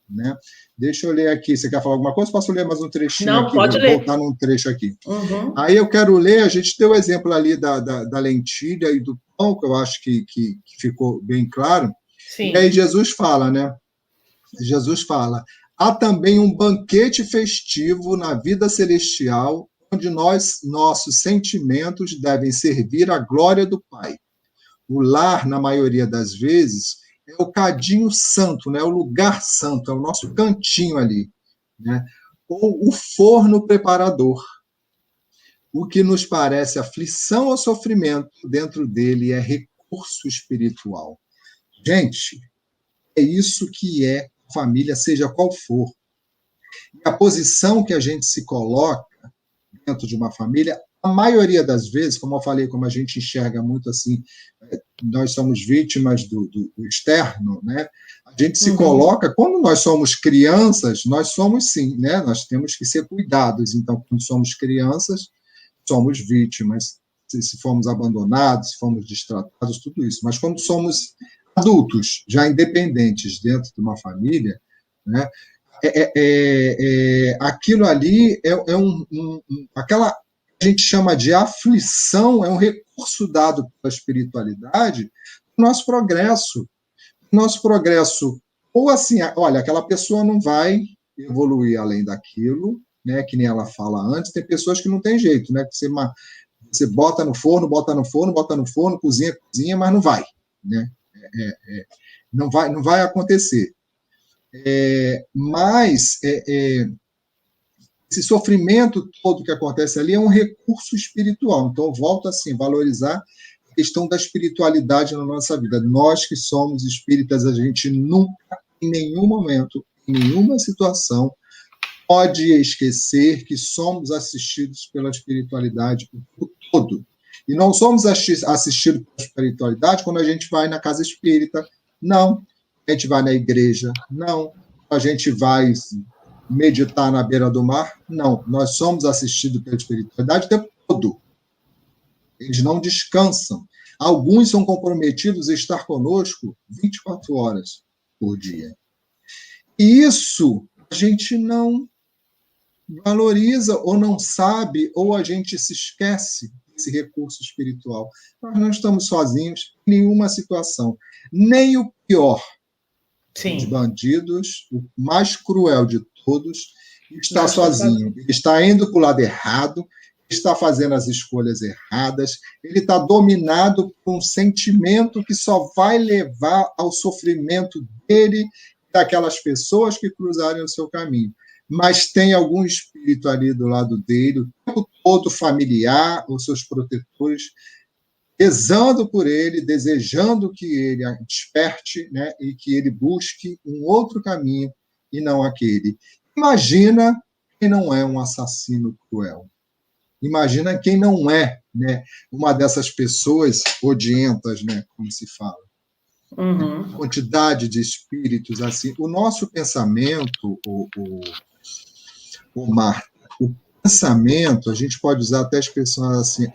Né? Deixa eu ler aqui. Você quer falar alguma coisa? Posso ler mais um trechinho? Não, aqui? pode ler. Voltar num trecho aqui. Uhum. Aí eu quero ler, a gente deu o exemplo ali da lentilha e do pão, que eu acho que ficou bem claro. Sim. E aí Jesus fala, né? Jesus fala, há também um banquete festivo na vida celestial, onde nossos sentimentos devem servir à glória do Pai. O lar, na maioria das vezes, é o cadinho santo, né? O lugar santo, é o nosso cantinho ali. Né? Ou o forno preparador. O que nos parece aflição ou sofrimento, dentro dele é recurso espiritual. Gente, é isso que é família, seja qual for. E a posição que a gente se coloca dentro de uma família, a maioria das vezes, como eu falei, como a gente enxerga muito assim, nós somos vítimas do externo, né? A gente se coloca, quando nós somos crianças, nós somos sim, né? Nós temos que ser cuidados. Então, quando somos crianças, somos vítimas. se fomos abandonados, se fomos destratados, tudo isso. Mas quando somos adultos, já independentes dentro de uma família, né, aquilo ali aquela que a gente chama de aflição, é um recurso dado pela espiritualidade para o nosso progresso. Nosso progresso, ou assim, olha, aquela pessoa não vai evoluir além daquilo, né, que nem ela fala antes, tem pessoas que não tem jeito, né, que você bota no forno, cozinha, mas não vai, né? Não vai acontecer. Mas esse sofrimento todo que acontece ali é um recurso espiritual. Então, eu volto assim, valorizar a questão da espiritualidade na nossa vida. Nós que somos espíritas, a gente nunca, em nenhum momento, em nenhuma situação, pode esquecer que somos assistidos pela espiritualidade o tempo todo. E não somos assistidos pela espiritualidade quando a gente vai na casa espírita, não. A gente vai na igreja, não. A gente vai meditar na beira do mar, não. Nós somos assistidos pela espiritualidade o tempo todo. Eles não descansam. Alguns são comprometidos a estar conosco 24 horas por dia. E isso a gente não valoriza ou não sabe, ou a gente se esquece desse recurso espiritual. Nós não estamos sozinhos em nenhuma situação. Nem o pior dos bandidos, o mais cruel de todos, está sozinho. Ele está indo para o lado errado, está fazendo as escolhas erradas, ele está dominado por um sentimento que só vai levar ao sofrimento dele e daquelas pessoas que cruzarem o seu caminho. Mas tem algum espírito ali do lado dele, o tempo todo familiar, os seus protetores, rezando por ele, desejando que ele desperte, né, e que ele busque um outro caminho e não aquele. Imagina quem não é um assassino cruel. Imagina quem não é, né, uma dessas pessoas odientas, né, como se fala. Uhum. Quantidade de espíritos assim. O nosso pensamento, Marta, o pensamento, a gente pode usar até expressões assim,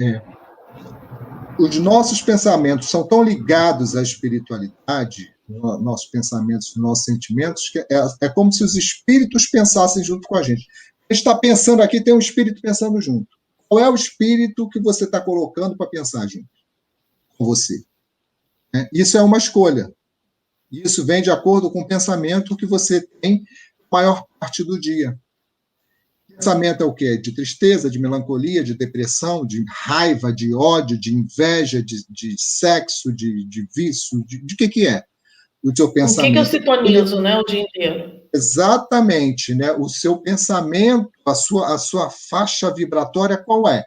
os nossos pensamentos são tão ligados à espiritualidade, nossos pensamentos, nossos sentimentos, que é como se os espíritos pensassem junto com a gente. A gente está pensando aqui, tem um espírito pensando junto. Qual é o espírito que você está colocando para pensar junto com você? Isso é uma escolha. Isso vem de acordo com o pensamento que você tem a maior parte do dia. Pensamento é o quê? De tristeza, de melancolia, de depressão, de raiva, de ódio, de inveja, de sexo, de vício, de que é o seu pensamento? O que eu sintonizo, né, o dia inteiro? Exatamente, né? O seu pensamento, a sua faixa vibratória qual é?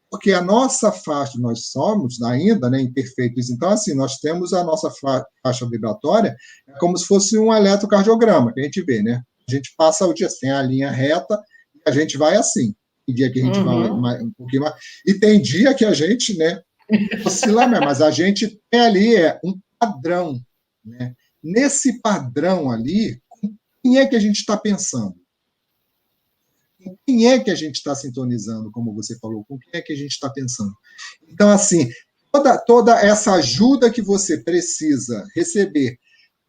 Porque a nossa faixa, nós somos ainda, né, imperfeitos, então assim, nós temos a nossa faixa vibratória como se fosse um eletrocardiograma, que a gente vê, né? A gente passa o dia, tem a linha reta, a gente vai assim. Tem dia que a gente vai um pouquinho mais. E tem dia que a gente, né, oscila mesmo, mas a gente tem ali um padrão. Né? Nesse padrão ali, quem é que a gente está pensando? Com quem é que a gente está sintonizando, como você falou? Com quem é que a gente está pensando? Então, assim, toda essa ajuda que você precisa receber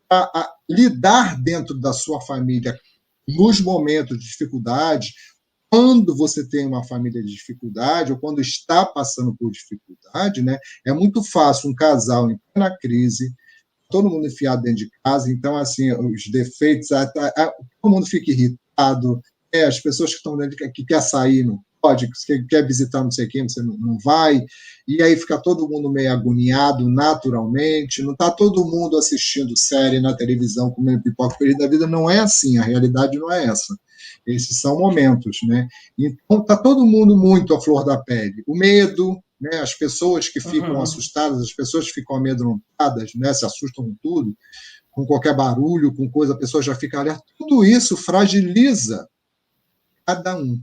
para lidar dentro da sua família nos momentos de dificuldade, quando você tem uma família de dificuldade, ou quando está passando por dificuldade, né, é muito fácil um casal em plena crise, todo mundo enfiado dentro de casa, então, assim, os defeitos, todo mundo fica irritado, as pessoas que estão dentro, que quer sair, não pode, que quer visitar não sei quem, você não vai, e aí fica todo mundo meio agoniado naturalmente, não está todo mundo assistindo série na televisão, comendo pipoca feliz da vida, não é assim, a realidade não é essa. Esses são momentos, né? Então, está todo mundo muito à flor da pele. O medo, né? As pessoas que ficam assustadas, as pessoas que ficam amedrontadas, né? Se assustam com tudo, com qualquer barulho, com coisa, a pessoa já fica alerta. Tudo isso fragiliza cada um.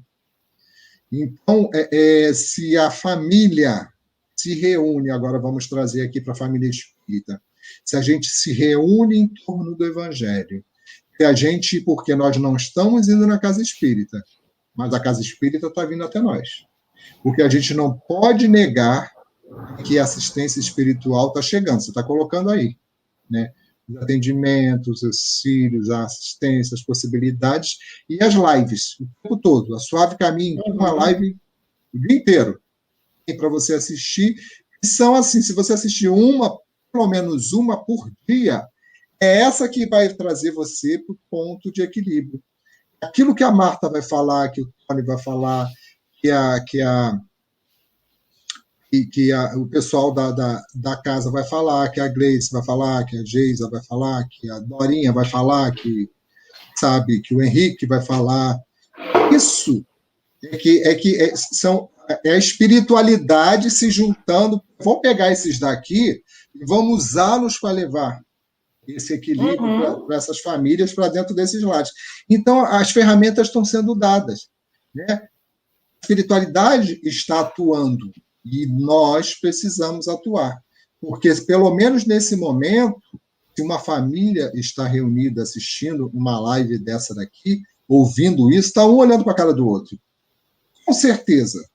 Então, se a família se reúne, agora vamos trazer aqui para a família espírita, se a gente se reúne em torno do Evangelho, e a gente, porque nós não estamos indo na casa espírita, mas a casa espírita está vindo até nós. Porque a gente não pode negar que a assistência espiritual está chegando, você está colocando aí, né? Os atendimentos, os auxílios, a assistência, as possibilidades e as lives, o tempo todo. A Suave Caminho, uma live o dia inteiro para você assistir. E são assim, se você assistir uma, pelo menos uma por dia, é essa que vai trazer você para o ponto de equilíbrio. Aquilo que a Marta vai falar, que o Tony vai falar, o pessoal da casa vai falar, que a Gleice vai falar, que a Geisa vai falar, que a Dorinha vai falar, que o Henrique vai falar. Isso é a espiritualidade se juntando. Vamos pegar esses daqui e vamos usá-los para levar esse equilíbrio para essas famílias, para dentro desses lares. Então, as ferramentas estão sendo dadas, né? A espiritualidade está atuando e nós precisamos atuar, porque, pelo menos nesse momento, se uma família está reunida assistindo uma live dessa daqui, ouvindo isso, está um olhando para a cara do outro. Com certeza.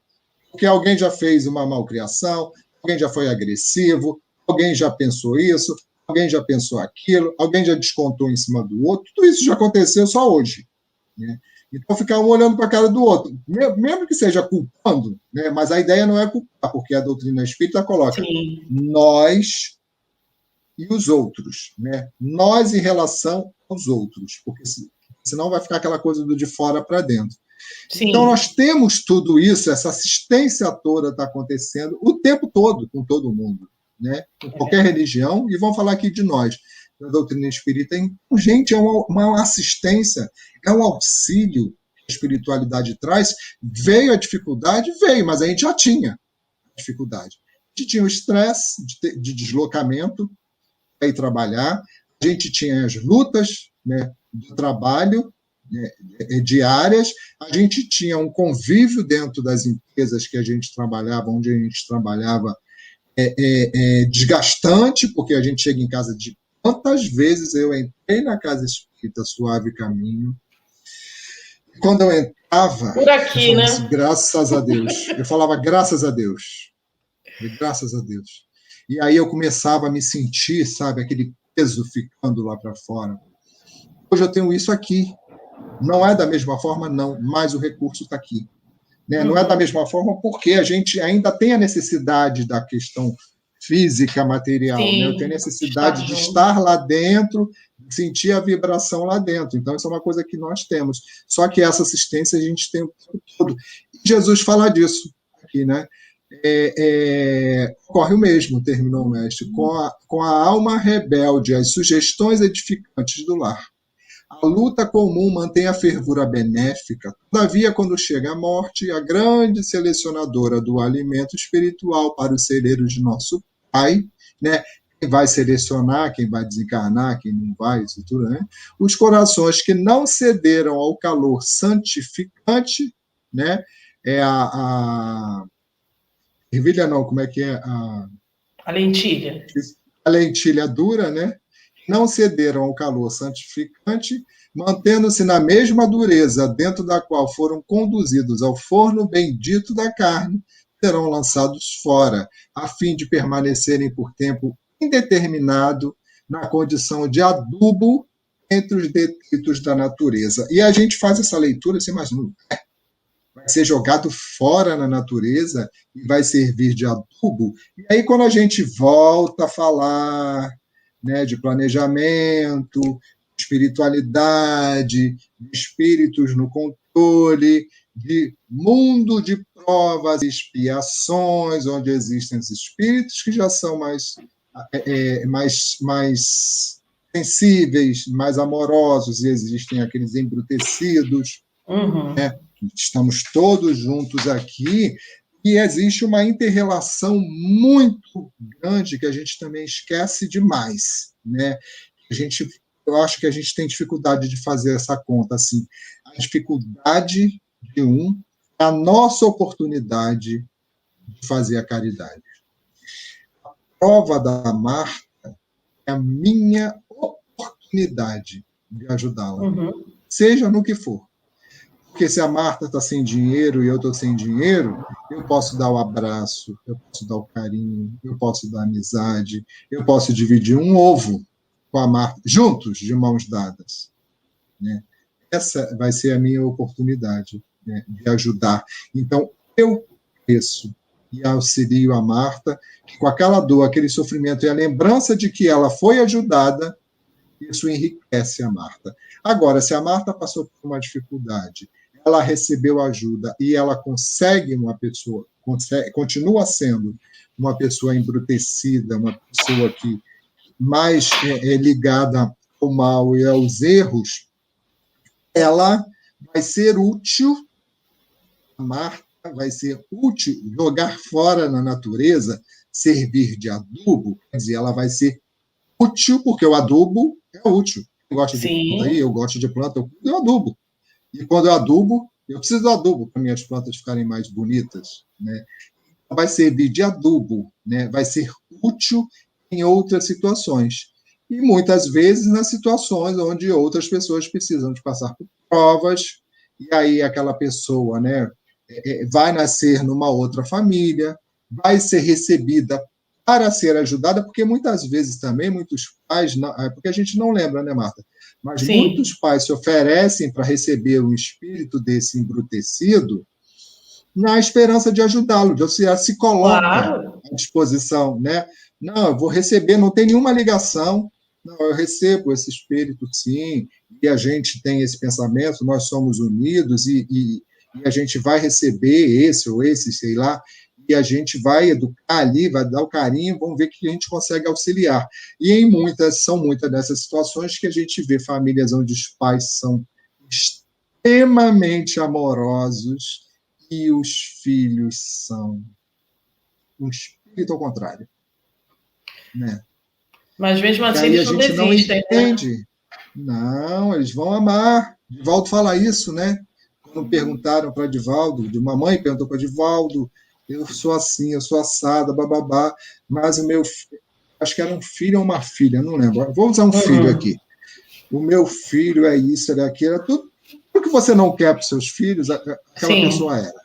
Porque alguém já fez uma malcriação, alguém já foi agressivo, alguém já pensou isso, alguém já pensou aquilo, alguém já descontou em cima do outro. Tudo isso já aconteceu só hoje, né? Então, ficar um olhando para a cara do outro, mesmo que seja culpando, né? Mas a ideia não é culpar, porque a doutrina espírita coloca nós e os outros, né? Nós em relação aos outros, porque senão vai ficar aquela coisa do de fora para dentro. Sim. Então, nós temos tudo isso, essa assistência toda está acontecendo o tempo todo com todo mundo, né? Com qualquer religião, e vamos falar aqui de nós, da doutrina espírita. Então, gente, é uma assistência, é um auxílio que a espiritualidade traz. Veio a dificuldade? Veio, mas a gente já tinha dificuldade. A gente tinha o estresse de deslocamento para ir trabalhar, a gente tinha as lutas, né, do trabalho, diárias, a gente tinha um convívio dentro das empresas que a gente trabalhava, onde a gente trabalhava, desgastante, porque a gente chega em casa de quantas vezes eu entrei na Casa Espírita Suave Caminho, quando eu entrava, por aqui, né? Assim, graças a Deus, eu falava graças a Deus, e aí eu começava a me sentir, sabe, aquele peso ficando lá para fora. Hoje eu tenho isso aqui. Não é da mesma forma, não, mas o recurso está aqui. Né? Não é da mesma forma porque a gente ainda tem a necessidade da questão física, material. Né? Eu tenho necessidade de estar lá dentro, sentir a vibração lá dentro. Então, isso é uma coisa que nós temos. Só que essa assistência a gente tem o tempo todo. E Jesus fala disso aqui, né? Ocorre o mesmo, terminou o mestre, com a alma rebelde, as sugestões edificantes do lar. A luta comum mantém a fervura benéfica, todavia, quando chega a morte, a grande selecionadora do alimento espiritual para os celeiros de nosso Pai, né? Quem vai selecionar, quem vai desencarnar, quem não vai, isso tudo, né? Os corações que não cederam ao calor santificante, né? Ervilha não, como é que é? A lentilha. A lentilha dura, né? Não cederam ao calor santificante, mantendo-se na mesma dureza dentro da qual foram conduzidos ao forno bendito da carne, serão lançados fora, a fim de permanecerem por tempo indeterminado na condição de adubo entre os detritos da natureza. E a gente faz essa leitura, assim, mas não vai ser jogado fora na natureza e vai servir de adubo. E aí, quando a gente volta a falar, né, de planejamento, espiritualidade, de espíritos no controle, de mundo de provas e expiações, onde existem os espíritos que já são mais sensíveis, mais amorosos, e existem aqueles embrutecidos, né? Estamos todos juntos aqui, e existe uma inter-relação muito grande que a gente também esquece demais, né? Eu acho que a gente tem dificuldade de fazer essa conta, assim. A dificuldade de é a nossa oportunidade de fazer a caridade. A prova da Marta é a minha oportunidade de ajudá-la, seja no que for. Porque se a Marta está sem dinheiro e eu estou sem dinheiro, eu posso dar o abraço, eu posso dar o carinho, eu posso dar amizade, eu posso dividir um ovo com a Marta, juntos, de mãos dadas. Né? Essa vai ser a minha oportunidade, né, de ajudar. Então, eu cresço e auxilio a Marta, que com aquela dor, aquele sofrimento e a lembrança de que ela foi ajudada, isso enriquece a Marta. Agora, se a Marta passou por uma dificuldade, ela recebeu ajuda e ela continua sendo uma pessoa embrutecida, uma pessoa que mais ligada ao mal e aos erros, ela vai ser útil, a Marta vai ser útil, jogar fora na natureza, servir de adubo, quer dizer, ela vai ser útil, porque o adubo é útil. Eu gosto de planta aí, eu gosto de planta, eu adubo. E quando eu adubo, eu preciso do adubo para minhas plantas ficarem mais bonitas. Né? Vai servir de adubo, né? Vai ser útil em outras situações. E muitas vezes nas situações onde outras pessoas precisam de passar por provas, e aí aquela pessoa, né, vai nascer numa outra família, vai ser recebida para ser ajudada, porque muitas vezes também, muitos pais, porque a gente não lembra, né, Marta? Mas Sim. Muitos pais se oferecem para receber um espírito desse embrutecido na esperança de ajudá-lo, de auxiliar, se coloca à disposição, né? Não, eu vou receber, não tem nenhuma ligação, não, eu recebo esse espírito, sim, e a gente tem esse pensamento, nós somos unidos e a gente vai receber esse ou esse, sei lá, e a gente vai educar ali, vai dar o carinho, vamos ver que a gente consegue auxiliar. E são muitas dessas situações que a gente vê famílias onde os pais são extremamente amorosos e os filhos são um espírito ao contrário. Né? Mas mesmo assim eles não desistem. Não entende. Né? Não, eles vão amar. Divaldo fala isso, né? Quando perguntaram para Divaldo, de uma mãe perguntou para Divaldo, eu sou assim, eu sou assada, bababá, mas o meu acho que era um filho ou uma filha, não lembro. Vou usar um filho aqui. O meu filho é isso, é aquilo, é tudo que você não quer para os seus filhos, aquela Sim. pessoa era.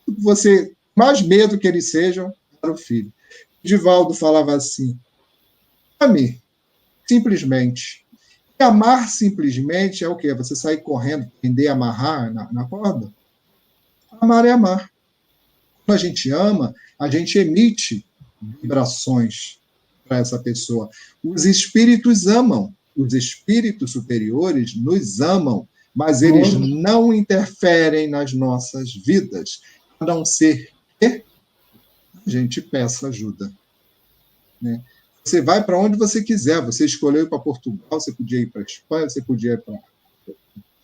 Tudo que você, mais medo que eles sejam, era o filho. Divaldo falava assim, ame, simplesmente. E amar simplesmente é o quê? Você sair correndo, prender, amarrar na corda? Amar é amar. Quando a gente ama, a gente emite vibrações para essa pessoa. Os espíritos amam, os espíritos superiores nos amam, mas eles não interferem nas nossas vidas, a não ser que a gente peça ajuda. Né? Você vai para onde você quiser, você escolheu ir para Portugal, você podia ir para a Espanha, você podia ir para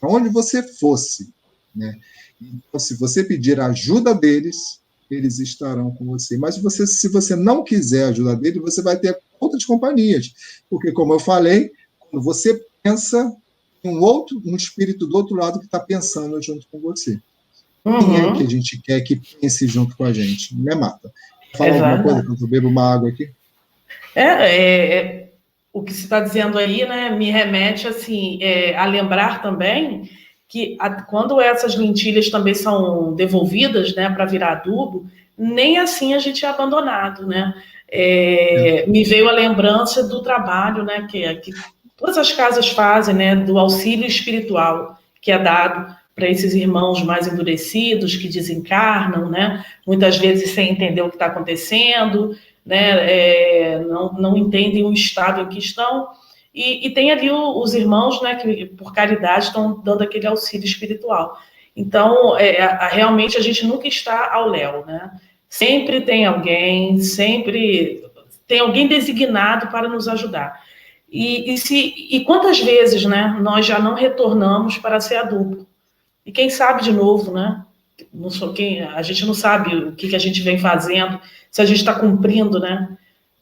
onde você fosse. Né? Então, se você pedir a ajuda deles, eles estarão com você. Mas se você não quiser a ajuda deles, você vai ter outras companhias. Porque, como eu falei, quando você pensa, tem um espírito do outro lado que está pensando junto com você. Quem é que a gente quer que pense junto com a gente? Né, Marta? Fala alguma coisa quando eu bebo uma água aqui? O que você está dizendo aí, né, me remete assim, a lembrar também que quando essas lentilhas também são devolvidas, né, para virar adubo, nem assim a gente é abandonado, né? Me veio a lembrança do trabalho, né, que todas as casas fazem, né, do auxílio espiritual que é dado para esses irmãos mais endurecidos que desencarnam, né, muitas vezes sem entender o que está acontecendo, né, não entendem o estado em que estão. E tem ali os irmãos, né, que por caridade estão dando aquele auxílio espiritual. Então, realmente a gente nunca está ao léu, né? Sempre tem alguém designado para nos ajudar. E quantas vezes, né, nós já não retornamos para ser adubo? E quem sabe de novo, né? A gente não sabe o que a gente vem fazendo, se a gente está cumprindo, né?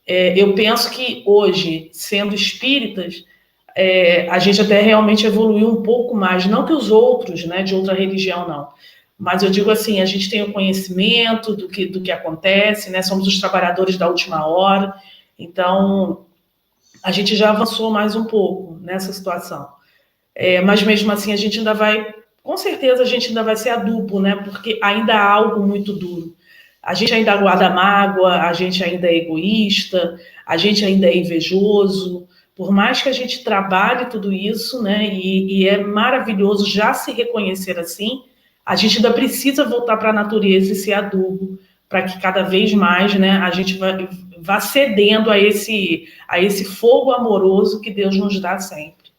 Eu penso que hoje, sendo espíritas, a gente até realmente evoluiu um pouco mais, não que os outros, né, de outra religião, não. Mas eu digo assim, a gente tem o conhecimento do que acontece, né, somos os trabalhadores da última hora, então a gente já avançou mais um pouco nessa situação. Mas mesmo assim a gente ainda vai Com certeza a gente ainda vai ser adubo, né? Porque ainda há algo muito duro. A gente ainda guarda mágoa, a gente ainda é egoísta, a gente ainda é invejoso. Por mais que a gente trabalhe tudo isso, né? E é maravilhoso já se reconhecer assim, a gente ainda precisa voltar para a natureza e ser adubo, para que cada vez mais, né, a gente vá cedendo a esse fogo amoroso que Deus nos dá sempre.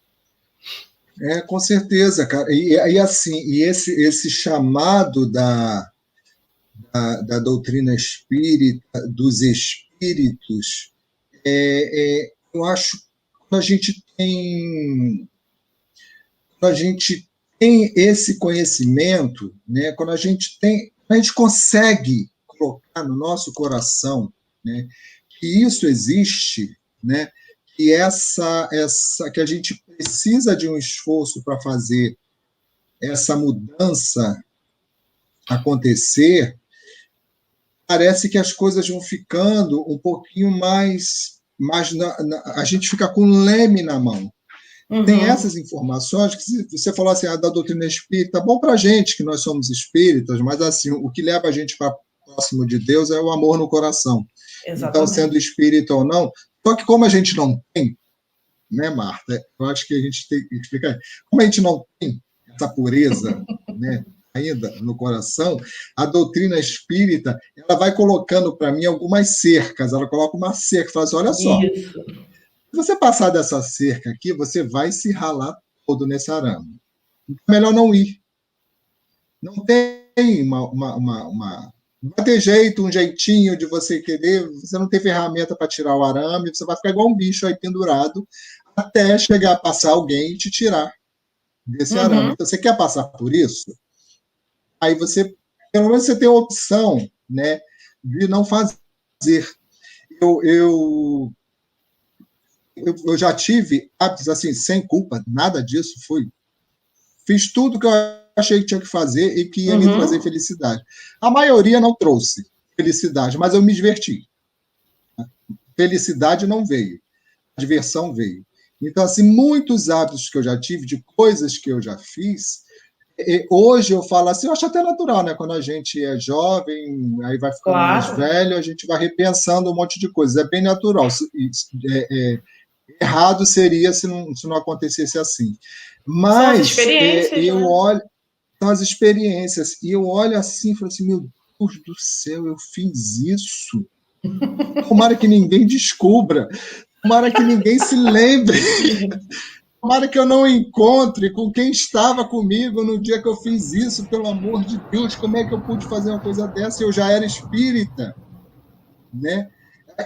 Com certeza, cara. E assim, esse chamado da doutrina espírita, dos espíritos, eu acho que quando a gente tem esse conhecimento, né, quando a gente consegue colocar no nosso coração, né, que isso existe, né, que que a gente precisa de um esforço para fazer essa mudança acontecer, parece que as coisas vão ficando um pouquinho mais a gente fica com um leme na mão. Uhum. Tem essas informações que você falou assim, da doutrina espírita, bom para a gente que nós somos espíritas, mas assim, o que leva a gente para próximo de Deus é o amor no coração. Exatamente. Então, sendo espírita ou não, só que como a gente não tem, né, Marta? Eu acho que a gente tem que explicar. Como a gente não tem essa pureza, né, ainda no coração, a doutrina espírita, ela vai colocando para mim algumas cercas. Ela coloca uma cerca e fala assim, olha só, se você passar dessa cerca aqui, você vai se ralar todo nesse arame. Então, é melhor não ir. Não tem não vai ter jeito, um jeitinho de você querer, você não tem ferramenta para tirar o arame, você vai ficar igual um bicho aí pendurado, até chegar a passar alguém e te tirar desse arame. Então, você quer passar por isso? Aí você, pelo menos você tem a opção, né, de não fazer. Eu já tive hábitos assim, sem culpa, nada disso, fiz tudo que eu achei que tinha que fazer e que ia me trazer felicidade. A maioria não trouxe felicidade, mas eu me diverti. Felicidade não veio, a diversão veio. Então, assim, muitos hábitos que eu já tive, de coisas que eu já fiz, hoje eu falo assim, eu acho até natural, né? Quando a gente é jovem, aí vai ficando mais velho, a gente vai repensando um monte de coisas. É bem natural. Errado seria se não acontecesse assim. Mas eu olho, são as experiências, e eu olho assim e falo assim, meu Deus do céu, eu fiz isso. Tomara que ninguém descubra, tomara que ninguém se lembre, tomara que eu não encontre com quem estava comigo no dia que eu fiz isso, pelo amor de Deus, como é que eu pude fazer uma coisa dessa? Eu já era espírita, né?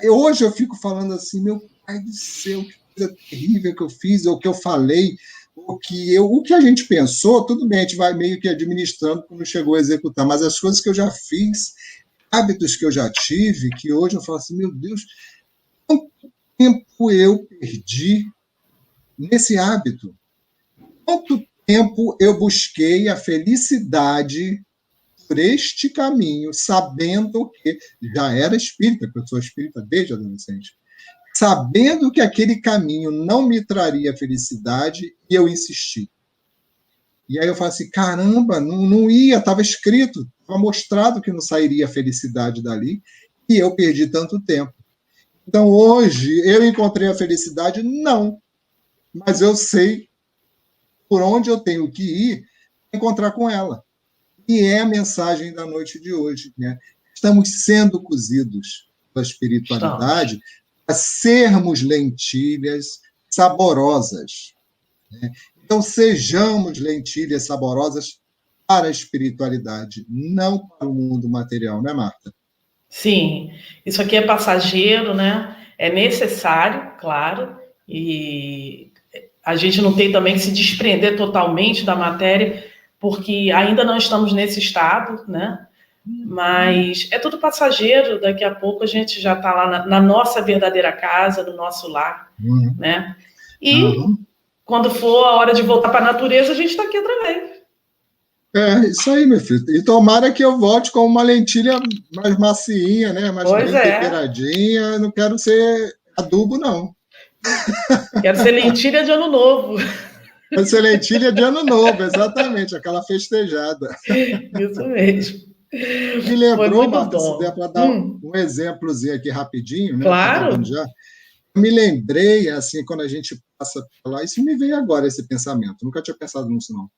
Hoje eu fico falando assim, meu pai do céu, que coisa terrível que eu fiz, ou que eu falei, o que a gente pensou, tudo bem, a gente vai meio que administrando quando chegou a executar, mas as coisas que eu já fiz, hábitos que eu já tive, que hoje eu falo assim, meu Deus, quanto tempo eu perdi nesse hábito? Quanto tempo eu busquei a felicidade por este caminho, sabendo que já era espírita, porque eu sou espírita desde adolescente, sabendo que aquele caminho não me traria felicidade, e eu insisti. E aí eu falo assim, caramba, não ia, estava escrito, estava mostrado que não sairia felicidade dali, e eu perdi tanto tempo. Então, hoje, eu encontrei a felicidade? Não. Mas eu sei por onde eu tenho que ir para encontrar com ela. E é a mensagem da noite de hoje, né? Estamos sendo cozidos pela espiritualidade para sermos lentilhas saborosas, né? Então, sejamos lentilhas saborosas para a espiritualidade, não para o mundo material, né, Marta? Sim, isso aqui é passageiro, né? É necessário, claro, e a gente não tem também que se desprender totalmente da matéria, porque ainda não estamos nesse estado, né? Mas é tudo passageiro, daqui a pouco a gente já está lá na nossa verdadeira casa, no nosso lar, né? E quando for a hora de voltar para a natureza, a gente está aqui outra vez. Isso aí, meu filho. E tomara que eu volte com uma lentilha mais macinha, né? Mais bem temperadinha. Não quero ser adubo, não. Quero ser lentilha de ano novo. Essa lentilha de ano novo, exatamente, aquela festejada. Isso mesmo. Me lembrou, Muito Marta, se der bom. para dar um exemplozinho aqui rapidinho, né? Estou acabando Claro. já. Eu me lembrei, assim, quando a gente passa por lá, isso me veio agora, esse pensamento, nunca tinha pensado nisso, não.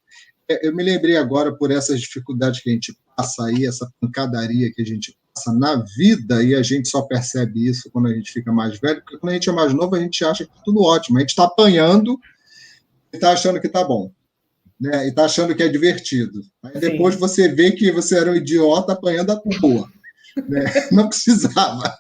Eu me lembrei agora por essas dificuldades que a gente passa aí, essa pancadaria que a gente passa na vida, e a gente só percebe isso quando a gente fica mais velho, porque quando a gente é mais novo, a gente acha que é tudo ótimo, a gente está apanhando e está achando que está bom, né? E está achando que é divertido. Aí depois você vê que você era um idiota apanhando à toa, né? Não precisava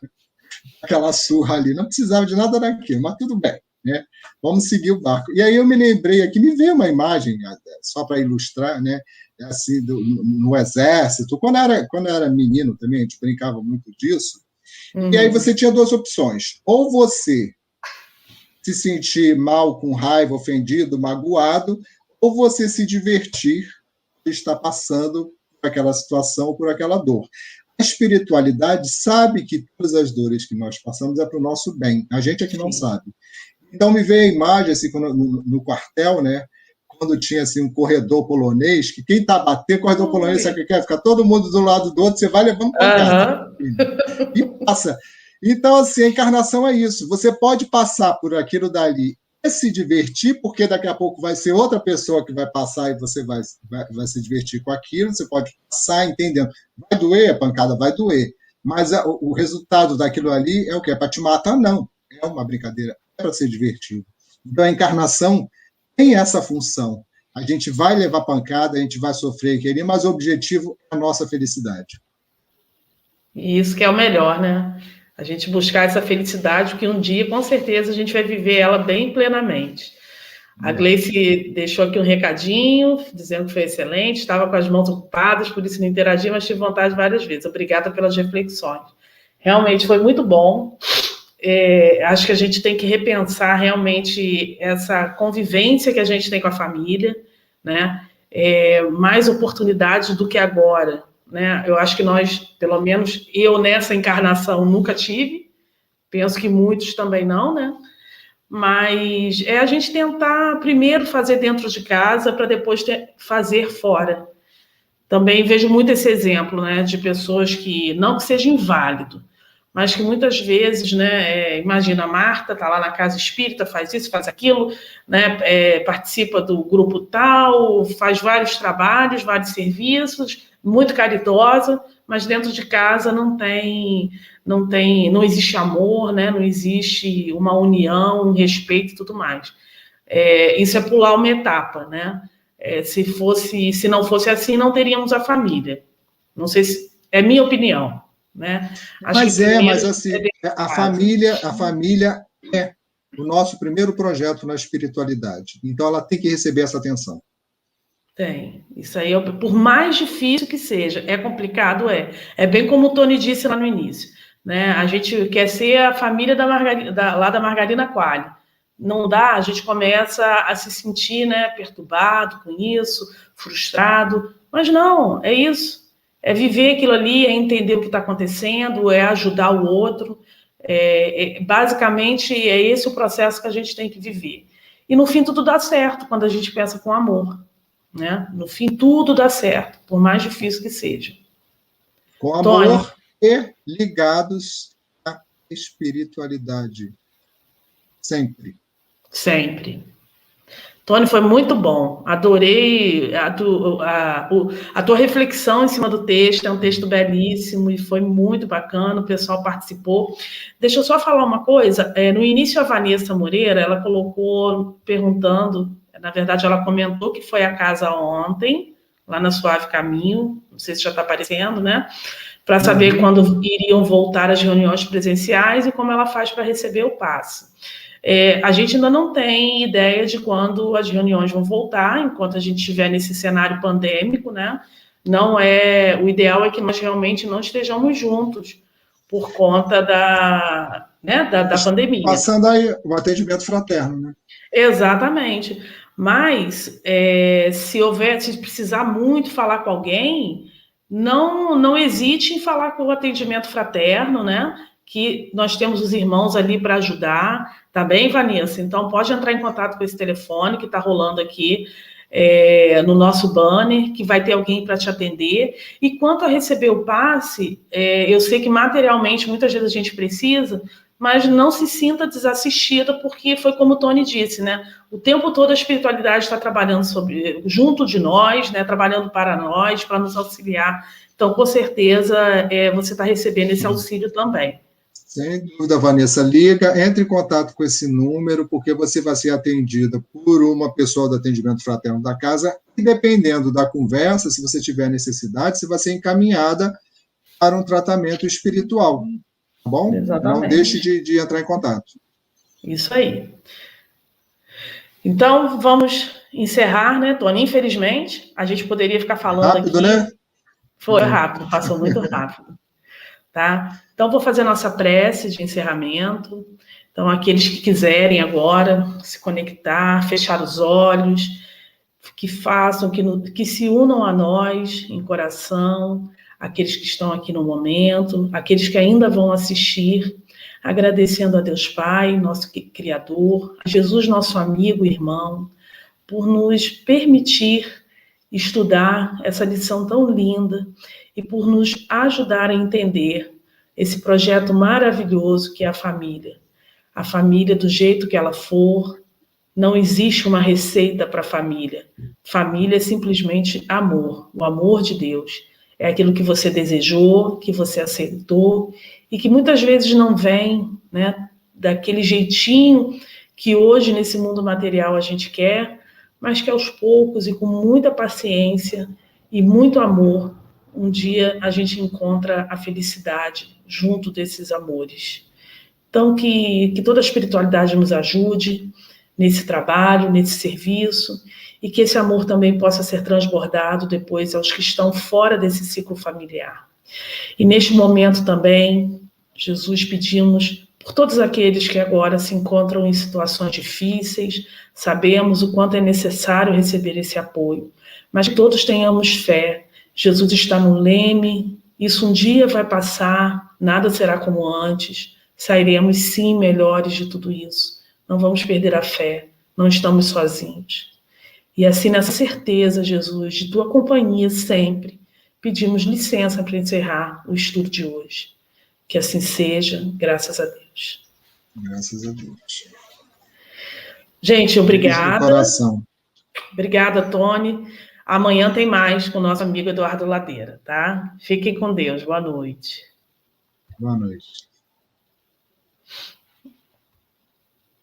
aquela surra ali, não precisava de nada daquilo, mas tudo bem, né? Vamos seguir o barco. E aí eu me lembrei aqui, me veio uma imagem, só para ilustrar, né? Assim, no exército, quando eu era menino também, a gente brincava muito disso, e aí você tinha duas opções, ou você se sentir mal, com raiva, ofendido, magoado, ou você se divertir por estar passando por aquela situação, por aquela dor. A espiritualidade sabe que todas as dores que nós passamos é para o nosso bem. A gente é que não sabe. Então, me veio a imagem, assim, no quartel, né? Quando tinha assim, um corredor polonês, que quem está batendo, corredor polonês, sabe o que é? Fica todo mundo do lado do outro, você vai levando pancada. E passa. Então, assim, a encarnação é isso. Você pode passar por aquilo dali e se divertir, porque daqui a pouco vai ser outra pessoa que vai passar e você vai se divertir com aquilo. Você pode passar entendendo. Vai doer, a pancada vai doer. Mas o resultado daquilo ali é o quê? É para te matar? Não. É uma brincadeira. É para ser divertido. Então, a encarnação tem essa função. A gente vai levar pancada, a gente vai sofrer, querer, mas o objetivo é a nossa felicidade. E isso que é o melhor, né? A gente buscar essa felicidade, que um dia, com certeza, a gente vai viver ela bem plenamente. A Gleice deixou aqui um recadinho, dizendo que foi excelente, estava com as mãos ocupadas, por isso não interagi, mas tive vontade várias vezes. Obrigada pelas reflexões. Realmente foi muito bom. Acho que a gente tem que repensar realmente essa convivência que a gente tem com a família, né? Mais oportunidades do que agora, né? Eu acho que nós, pelo menos eu nessa encarnação nunca tive, penso que muitos também não, né? Mas é a gente tentar primeiro fazer dentro de casa para depois fazer fora. Também vejo muito esse exemplo, né, de pessoas que, não que seja inválido, mas que muitas vezes, né, imagina, a Marta está lá na casa espírita, faz isso, faz aquilo, né, participa do grupo tal, faz vários trabalhos, vários serviços, muito caridosa, mas dentro de casa não existe amor, né, não existe uma união, um respeito e tudo mais. Isso é pular uma etapa, né? Se não fosse assim, não teríamos a família. Não sei se é minha opinião, né? Acho mas assim, a família é o nosso primeiro projeto na espiritualidade. Então, ela tem que receber essa atenção. Tem. Isso aí, por mais difícil que seja, é complicado, É bem como o Tony disse lá no início, né? A gente quer ser a família lá da Margarina Qualley. Não dá, a gente começa a se sentir, né, perturbado com isso, frustrado. Mas não, é isso. É viver aquilo ali, é entender o que está acontecendo, é ajudar o outro. Basicamente, é esse o processo que a gente tem que viver. E no fim tudo dá certo, quando a gente pensa com amor. Né? No fim, tudo dá certo, por mais difícil que seja. Com amor, Tony, e ligados à espiritualidade. Sempre. Sempre. Tony, foi muito bom. Adorei a tua reflexão em cima do texto. É um texto belíssimo e foi muito bacana. O pessoal participou. Deixa eu só falar uma coisa. No início, a Vanessa Moreira, ela colocou, perguntando, na verdade, ela comentou que foi à casa ontem, lá na Suave Caminho. Não sei se já está aparecendo, né? Para saber quando iriam voltar as reuniões presenciais e como ela faz para receber o passe. A gente ainda não tem ideia de quando as reuniões vão voltar, enquanto a gente estiver nesse cenário pandêmico, né? O ideal é que nós realmente não estejamos juntos por conta da pandemia. Passando aí o atendimento fraterno, né? Exatamente. Mas se precisar muito falar com alguém, não hesite em falar com o atendimento fraterno, né? que nós temos os irmãos ali para ajudar, tá bem, Vanessa? Então, pode entrar em contato com esse telefone que está rolando aqui no nosso banner, que vai ter alguém para te atender. E quanto a receber o passe, eu sei que materialmente muitas vezes a gente precisa, mas não se sinta desassistida, porque foi como o Tony disse, né? O tempo todo a espiritualidade está trabalhando junto de nós, né? Trabalhando para nós, para nos auxiliar. Então, com certeza, você está recebendo esse auxílio também. Sem dúvida, Vanessa. Liga, entre em contato com esse número, porque você vai ser atendida por uma pessoa do atendimento fraterno da casa, e dependendo da conversa, se você tiver necessidade, você vai ser encaminhada para um tratamento espiritual. Tá bom? Exatamente. Não deixe de entrar em contato. Isso aí. Então, vamos encerrar, né, Tony? Infelizmente, a gente poderia ficar falando rápido, aqui. Né? Foi rápido, passou muito rápido. Tá? Então, vou fazer a nossa prece de encerramento. Então, aqueles que quiserem agora se conectar, fechar os olhos, que façam, que se unam a nós em coração, aqueles que estão aqui no momento, aqueles que ainda vão assistir, agradecendo a Deus Pai, nosso Criador, a Jesus, nosso amigo e irmão, por nos permitir estudar essa lição tão linda e por nos ajudar a entender esse projeto maravilhoso que é a família. A família, do jeito que ela for, não existe uma receita para a família. Família é simplesmente amor, o amor de Deus. É aquilo que você desejou, que você aceitou, e que muitas vezes não vem, né, daquele jeitinho que hoje, nesse mundo material, a gente quer, mas que aos poucos e com muita paciência e muito amor, um dia a gente encontra a felicidade junto desses amores. Então, que toda a espiritualidade nos ajude nesse trabalho, nesse serviço, e que esse amor também possa ser transbordado depois aos que estão fora desse ciclo familiar. E neste momento também, Jesus, pedimos por todos aqueles que agora se encontram em situações difíceis, sabemos o quanto é necessário receber esse apoio, mas que todos tenhamos fé. Jesus está no leme, isso um dia vai passar, nada será como antes, sairemos sim melhores de tudo isso. Não vamos perder a fé, não estamos sozinhos. E assim, nessa certeza, Jesus, de tua companhia sempre, pedimos licença para encerrar o estudo de hoje. Que assim seja, graças a Deus. Graças a Deus. Gente, obrigada. Coração. Obrigada, Tony. Amanhã tem mais com o nosso amigo Eduardo Ladeira, tá? Fiquem com Deus. Boa noite. Boa noite.